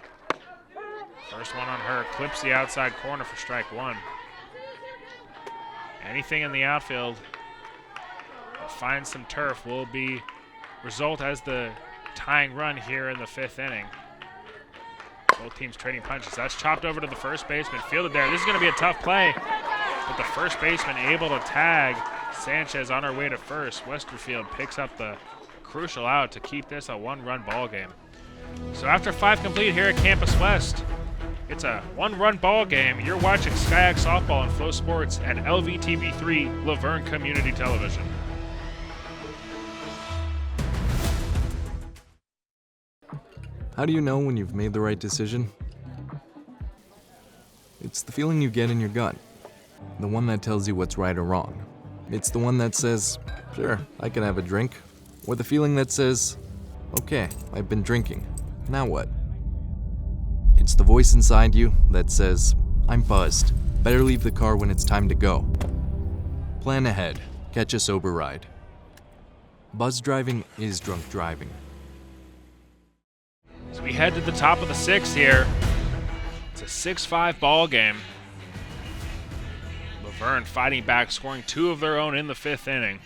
First one on her, clips the outside corner for strike 1. Anything in the outfield that finds some turf will be result as the tying run here in the 5th inning. Both teams trading punches. That's chopped over to the first baseman, fielded there. This is going to be a tough play, but the first baseman able to tag Sanchez on her way to first. Westerfield picks up the crucial out to keep this a 1-run ball game. So after 5 complete here at Campus West, it's a 1-run ball game. You're watching SkyX Softball on Flow Sports and LVTV3 Laverne Community Television. How do you know when you've made the right decision? It's the feeling you get in your gut. The one that tells you what's right or wrong. It's the one that says, sure, I can have a drink. Or the feeling that says, okay, I've been drinking. Now what? It's the voice inside you that says, I'm buzzed. Better leave the car when it's time to go. Plan ahead. Catch a sober ride. Buzz driving is drunk driving. So we head to the top of the 6th here. It's a 6-5 ball game. Laverne fighting back, scoring 2 of their own in the 5th inning.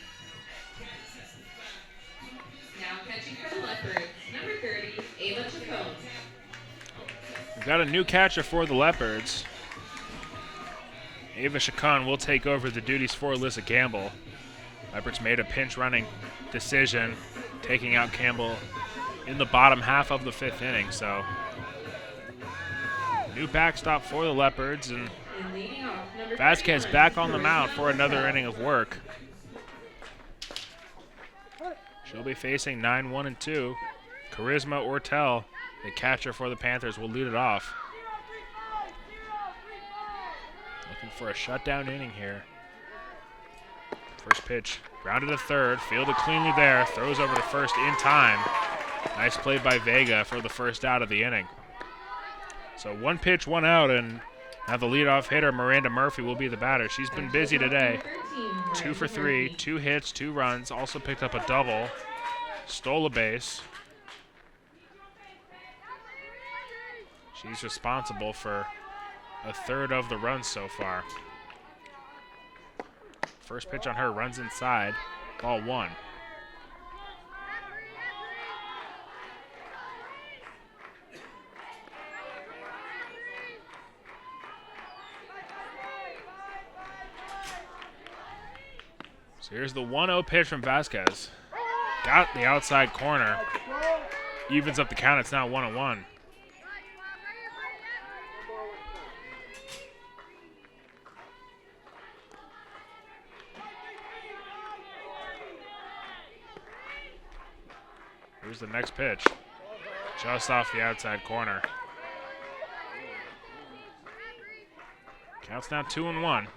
Now catching for the Leopards, number 30, Ava Chacon. We've got a new catcher for the Leopards. Ava Chacon will take over the duties for Alyssa Campbell. Leopards made a pinch running decision, taking out Campbell in the bottom half of the 5th inning. So new backstop for the Leopards, and Vasquez back on the mound for another inning of work. She'll be facing 9-1-2. Charisma Ortel, the catcher for the Panthers, will lead it off. Looking for a shutdown inning here. First pitch, grounded to third, fielded cleanly there, throws over to first in time. Nice play by Vega for the first out of the inning. So 1 pitch, 1 out, and now the leadoff hitter, Miranda Murphy, will be the batter. She's been busy today. 2 for 3, 2 hits, 2 runs, also picked up a double, stole a base. She's responsible for a third of the runs so far. First pitch on her, runs inside, ball 1. So here's the 1-0 pitch from Vasquez. Got the outside corner. Evens up the count. It's now 1-1. Here's the next pitch. Just off the outside corner. Counts now 2-1.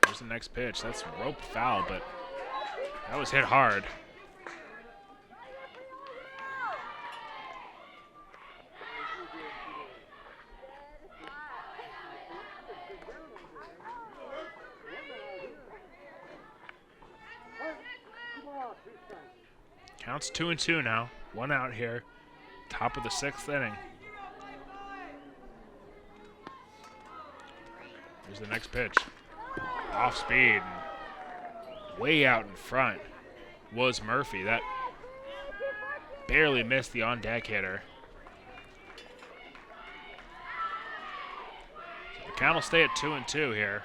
Here's the next pitch. That's rope foul, but that was hit hard. Counts 2-2 now. 1 out here. Top of the 6th inning. Here's the next pitch. Off speed. Way out in front was Murphy. That barely missed the on-deck hitter. So the count will stay at 2-2 here.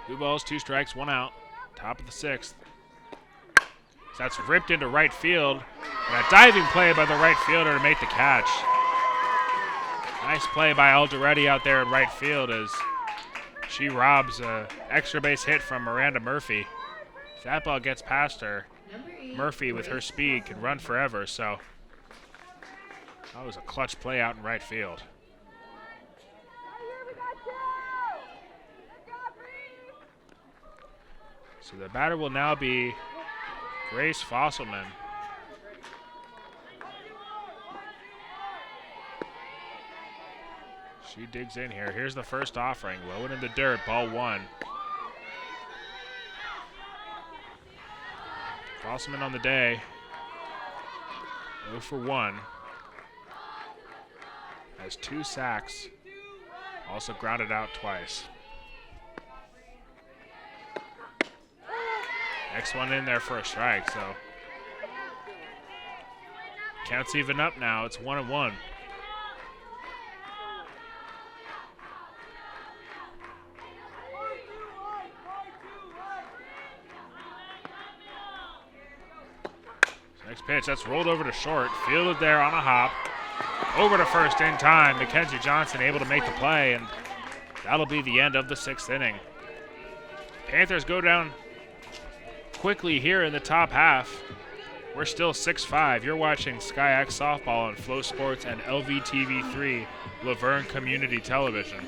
Two balls, two strikes, one out. Top of the sixth. So that's ripped into right field. And a diving play by the right fielder to make the catch. Nice play by Alderetti out there in right field as she robs an extra base hit from Miranda Murphy. If that ball gets past her, Murphy with her speed can run forever. So that was a clutch play out in right field. So the batter will now be Grace Fosselman. She digs in here. Here's the first offering. Low and in the dirt. Ball one. Fosselman on the day. 0 for 1. Has 2 sacks. Also grounded out twice. Next one in there for a strike, so count's even up now. It's 1-1. Next pitch, that's rolled over to short, fielded there on a hop, over to first in time. Mackenzie Johnson able to make the play, and that'll be the end of the 6th inning. Panthers go down quickly here in the top half. We're still 6-5. You're watching SkyX Softball on Flow Sports and LVTV3, Laverne Community Television.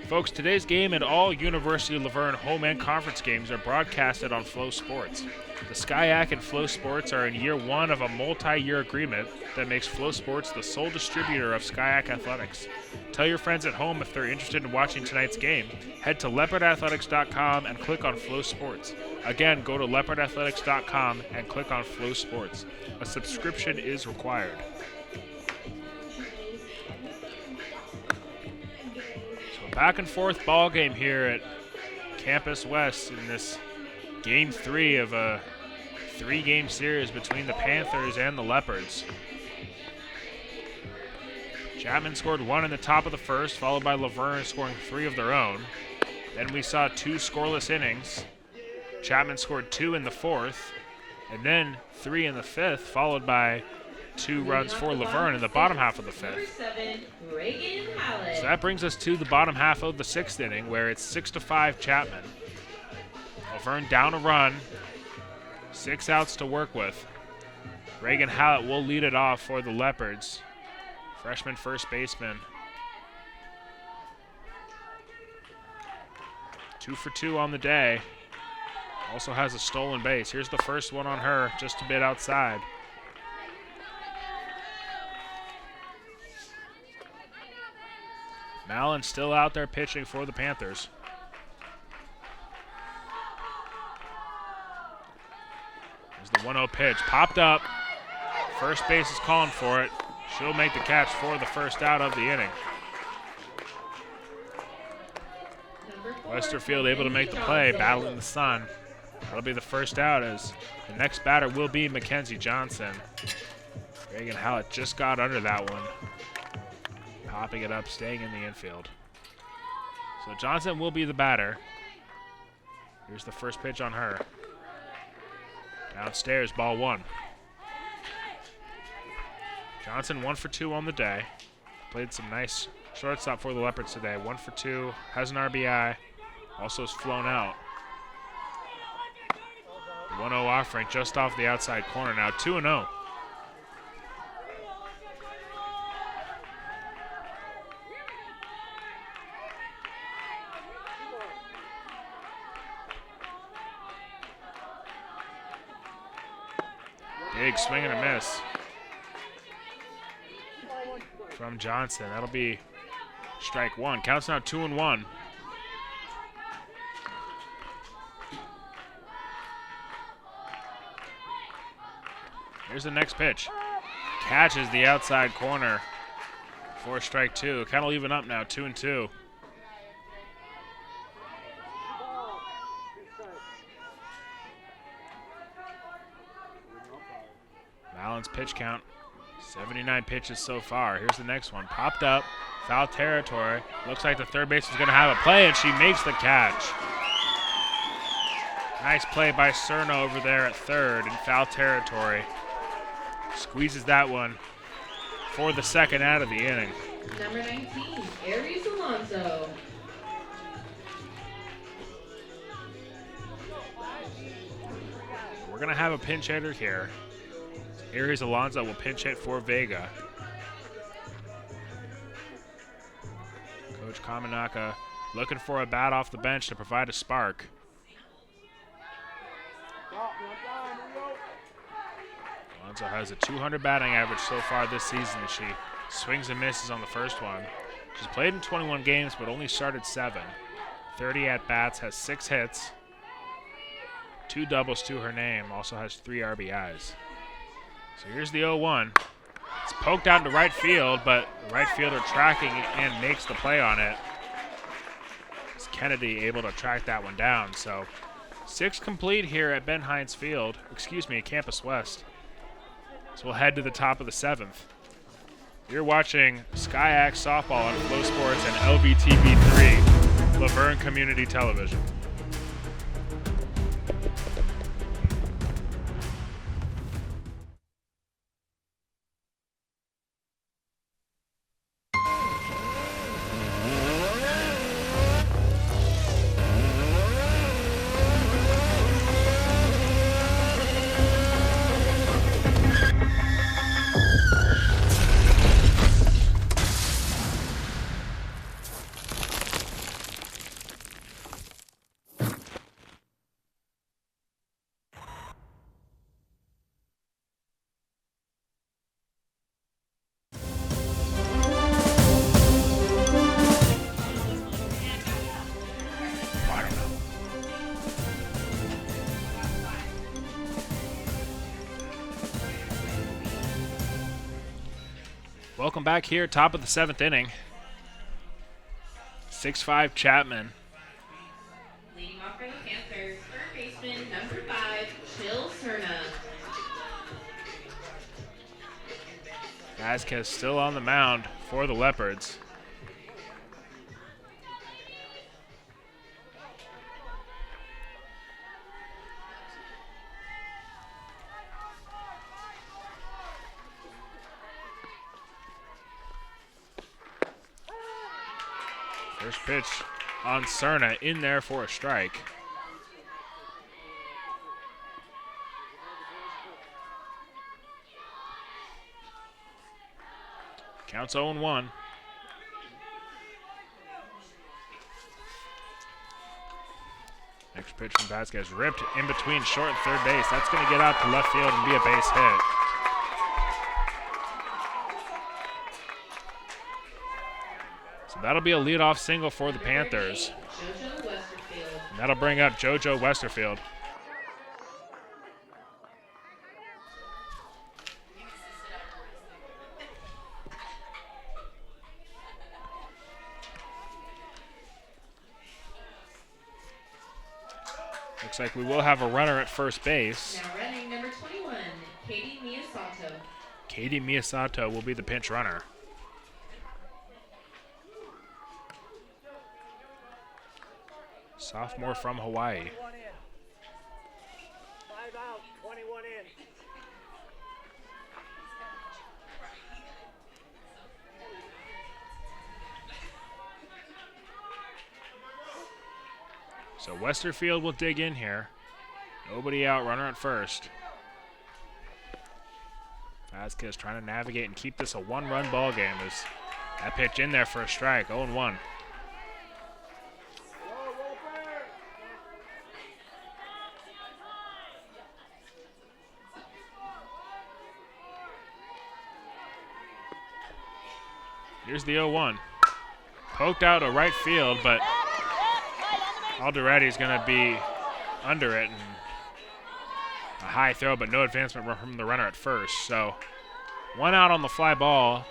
Folks, today's game and all University of Laverne home and conference games are broadcasted on Flow Sports. The SkyAC and Flow Sports are in year 1 of a multi-year agreement that makes Flow Sports the sole distributor of SkyAC Athletics. Tell your friends at home if they're interested in watching tonight's game. Head to leopardathletics.com and click on Flow Sports. Again, go to leopardathletics.com and click on Flow Sports. A subscription is required. Back and forth ball game here at Campus West in this game 3 of a 3-game series between the Panthers and the Leopards. Chapman scored 1 in the top of the first, followed by Laverne scoring 3 of their own. Then we saw 2 scoreless innings. Chapman scored 2 in the 4th, and then 3 in the 5th, followed by 2 runs for Laverne in the bottom half of the 5th. So that brings us to the bottom half of the 6th inning, where it's 6-5 Chapman. Laverne down a run, 6 outs to work with. Reagan Hallett will lead it off for the Leopards. Freshman first baseman. 2 for 2 on the day. Also has a stolen base. Here's the first one on her, just a bit outside. Mallon still out there pitching for the Panthers. There's the 1-0 pitch. Popped up. First base is calling for it. She'll make the catch for the first out of the inning. Westerfield able to make the play, battling the sun. That'll be the first out, as the next batter will be Mackenzie Johnson. Reagan Hallett just got under that one. Popping it up, staying in the infield. So Johnson will be the batter. Here's the first pitch on her. Downstairs, ball 1. Johnson 1 for 2 on the day. Played some nice shortstop for the Leopards today. 1 for 2, has an RBI. Also is flown out. 1-0 offering just off the outside corner now. 2-0. Big swing and a miss from Johnson. That'll be strike 1. Counts now 2-1. Here's the next pitch. Catches the outside corner for strike two. Kind of even up now, 2-2. Balanced pitch count. 79 pitches so far. Here's the next one. Popped up. Foul territory. Looks like the third baseman's going to have a play, and she makes the catch. Nice play by Cerna over there at third in foul territory. Squeezes that one for the second out of the inning. Number 19, Aries Alonso. We're going to have a pinch hitter here. Aries Alonso will pinch hit for Vega. Coach Kamanaka looking for a bat off the bench to provide a spark. Alonso has a 200 batting average so far this season. She swings and misses on the first one. She's played in 21 games but only started 7. 30 at-bats, has 6 hits, 2 doubles to her name, also has 3 RBIs. So here's the 0-1. It's poked out into right field, but the right fielder tracking and makes the play on it. Is Kennedy able to track that one down? So 6 complete here at Ben Hines Field, Campus West. So we'll head to the top of the 7th. You're watching SkyX Softball on Flow Sports and LVTV3, Laverne Community Television. Welcome back here, top of the 7th inning. 6'5" Chapman. Leading off for the Panthers, third baseman, number 5, Jill Cerna. Vasquez still on the mound for the Leopards. First pitch on Cerna, in there for a strike. Counts 0-1. Next pitch from Vasquez, ripped in between short and third base. That's going to get out to left field and be a base hit. So that'll be a leadoff single for the Panthers. And that'll bring up JoJo Westerfield. Looks like we will have a runner at first base. Now running number 21, Katie Miyasato. Katie Miyasato will be the pinch runner. Sophomore from Hawaii. 5 out, 21 in. So Westerfield will dig in here. Nobody out, runner at first. Vasquez trying to navigate and keep this a 1-run ball game. As that pitch in there for a strike, 0-1. Here's the 0-1. Poked out to right field, but Alderetti's going to be under it. And A high throw, but no advancement from the runner at first. So 1 out on the fly ball.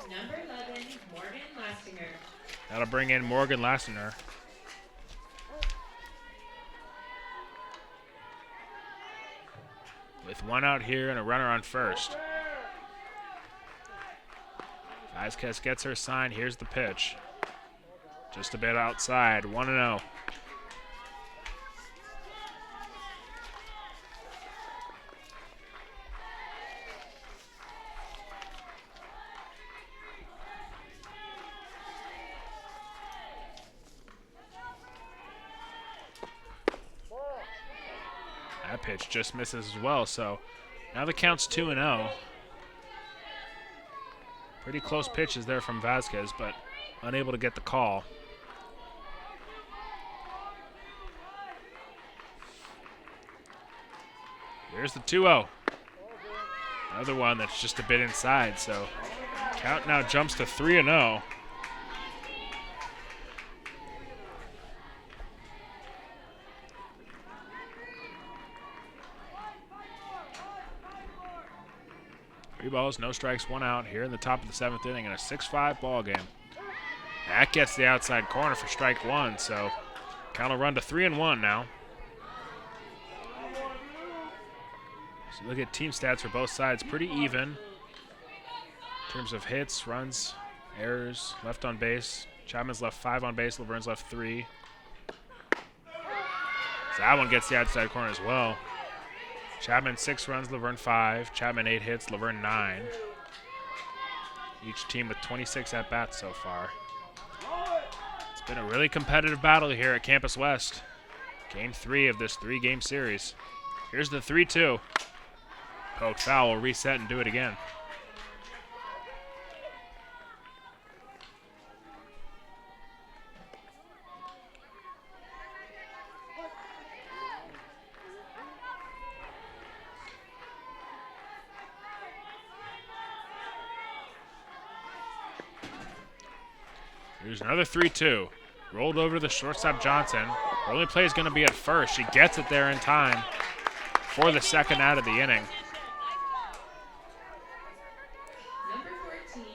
Number 11, Morgan Lastinger. That'll bring in Morgan Lassiter. With 1 out here and a runner on first. Vasquez gets her sign. Here's the pitch. Just a bit outside. 1-0. That pitch just misses as well, so now the count's 2-0. Pretty close pitches there from Vasquez, but unable to get the call. Here's the 2-0. Another one that's just a bit inside, so count now jumps to 3-0. Three balls, no strikes, 1 out here in the top of the 7th inning in a 6-5 ball game. That gets the outside corner for strike 1, so count will run to 3-1 now. So look at team stats for both sides, pretty even in terms of hits, runs, errors, left on base. Chapman's left 5 on base, Laverne's left 3. So that one gets the outside corner as well. Chapman 6 runs, Laverne 5. Chapman 8 hits, Laverne 9. Each team with 26 at-bats so far. It's been a really competitive battle here at Campus West. Game 3 of this 3-game series. Here's the 3-2. Poked foul, will reset and do it again. Here's another 3-2. Rolled over to the shortstop Johnson. Her only play is going to be at first. She gets it there in time for the 2nd out of the inning. Number 14,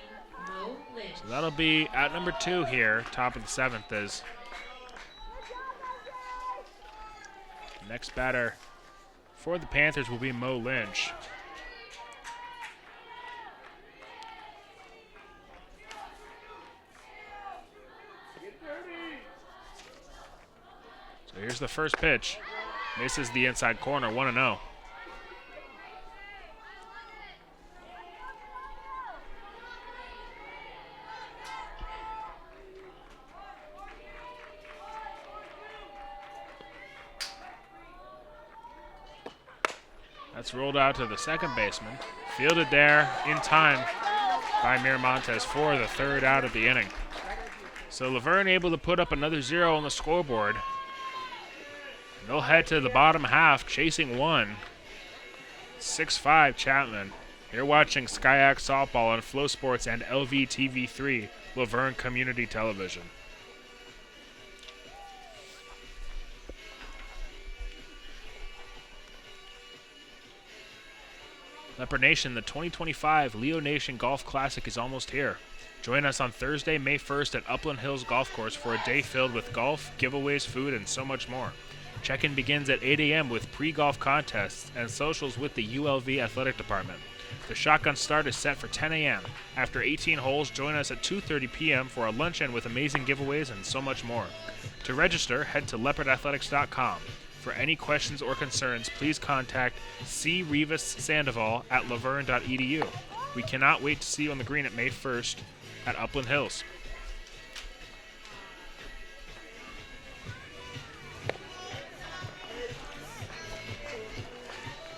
Mo Lynch. So that'll be at number 2 here, top of the 7th is. Next batter for the Panthers will be Mo Lynch. So here's the first pitch. Misses the inside corner, 1-0. That's rolled out to the second baseman. Fielded there in time by Miramontes for the 3rd out of the inning. So Laverne able to put up another 0 on the scoreboard. They'll head to the bottom half, chasing 1. 6-5 Chapman. You're watching SkyX Softball on Flow Sports and LVTV3, Laverne Community Television. Leopard Nation, the 2025 Leo Nation Golf Classic is almost here. Join us on Thursday, May 1st at Upland Hills Golf Course for a day filled with golf, giveaways, food, and so much more. Check-in begins at 8 a.m. with pre-golf contests and socials with the ULV Athletic Department. The shotgun start is set for 10 a.m. After 18 holes, join us at 2:30 p.m. for a luncheon with amazing giveaways and so much more. To register, head to leopardathletics.com. For any questions or concerns, please contact C. Rivas Sandoval at laverne.edu. We cannot wait to see you on the green at May 1st at Upland Hills.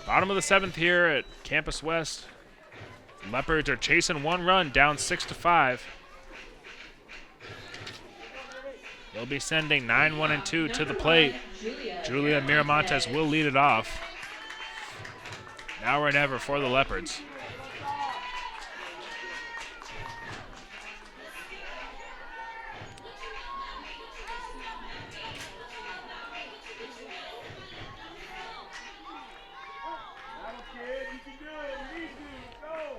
Bottom of the 7th here at Campus West. Leopards are chasing 1 run, down 6-5. They'll be sending 9, 1, and 2 to the plate. Julia Miramontes will lead it off. Now or never for the Leopards.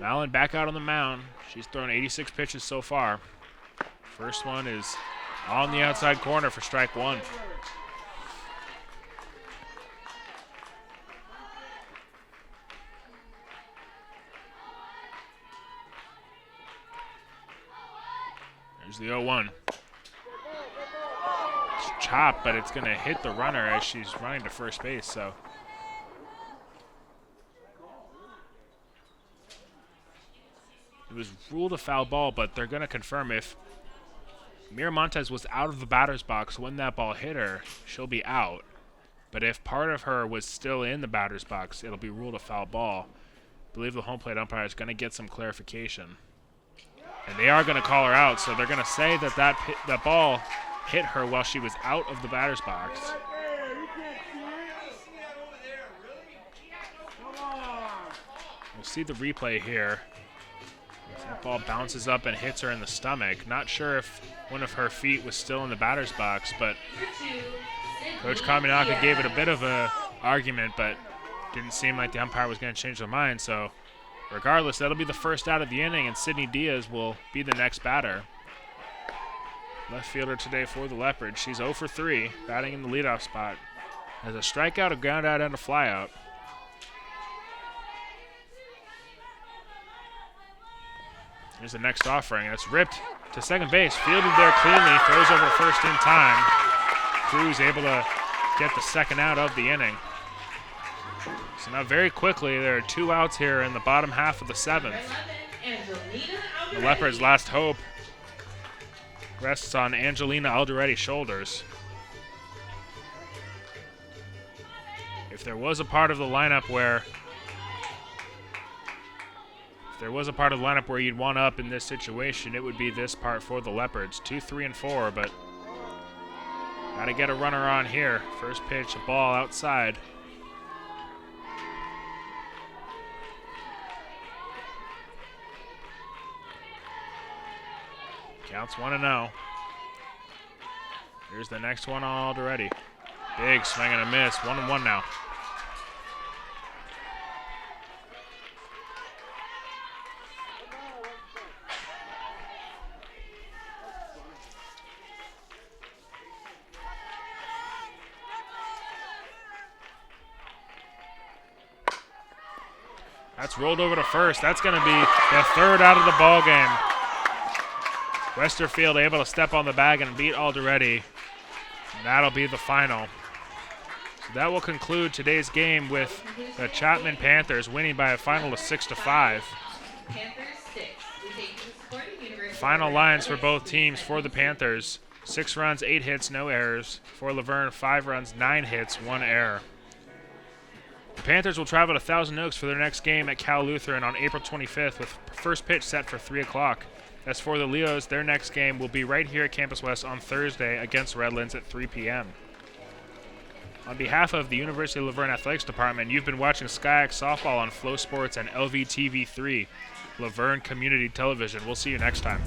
Mallon back out on the mound. She's thrown 86 pitches so far. First one is on the outside corner for strike one. There's the 0-1. It's chopped, but it's going to hit the runner as she's running to first base, so. It was ruled a foul ball, but they're going to confirm if Miramontes was out of the batter's box when that ball hit her, she'll be out. But if part of her was still in the batter's box, it'll be ruled a foul ball. I believe the home plate umpire is going to get some clarification. And they are going to call her out, so they're going to say that that ball hit her while she was out of the batter's box. We'll see the replay here. That ball bounces up and hits her in the stomach. Not sure if one of her feet was still in the batter's box, but Coach Kaminaka gave it a bit of a argument, but didn't seem like the umpire was going to change their mind, so regardless, that'll be the first out of the inning, and Sydney Diaz will be the next batter. Left fielder today for the Leopards. She's 0 for 3, batting in the leadoff spot. Has a strikeout, a ground out, and a flyout. Here's the next offering. That's ripped to second base. Fielded there cleanly. Throws over first in time. Cruz able to get the second out of the inning. So now very quickly, there are 2 outs here in the bottom half of the 7th. The Leopards' last hope rests on Angelina Alderetti's shoulders. If there was a part of the lineup where you'd want up in this situation, it would be this part for the Leopards. 2, 3, and 4, but gotta get a runner on here. First pitch, a ball outside. Counts 1-0. Here's the next one on Alderetti. Big swing and a miss. 1-1 now. That's rolled over to first. That's going to be the third out of the ball game. Westerfield able to step on the bag and beat Alderetti. And that'll be the final. So that will conclude today's game with the Chapman Panthers winning by a final of 6-5. Final lines for both teams for the Panthers: 6 runs, 8 hits, no errors. For Laverne, 5 runs, 9 hits, 1 error. The Panthers will travel to Thousand Oaks for their next game at Cal Lutheran on April 25th, with first pitch set for 3 o'clock. As for the Leos, their next game will be right here at Campus West on Thursday against Redlands at 3 p.m. On behalf of the University of Laverne Athletics Department, you've been watching SkyX Softball on Flow Sports and LVTV3, Laverne Community Television. We'll see you next time.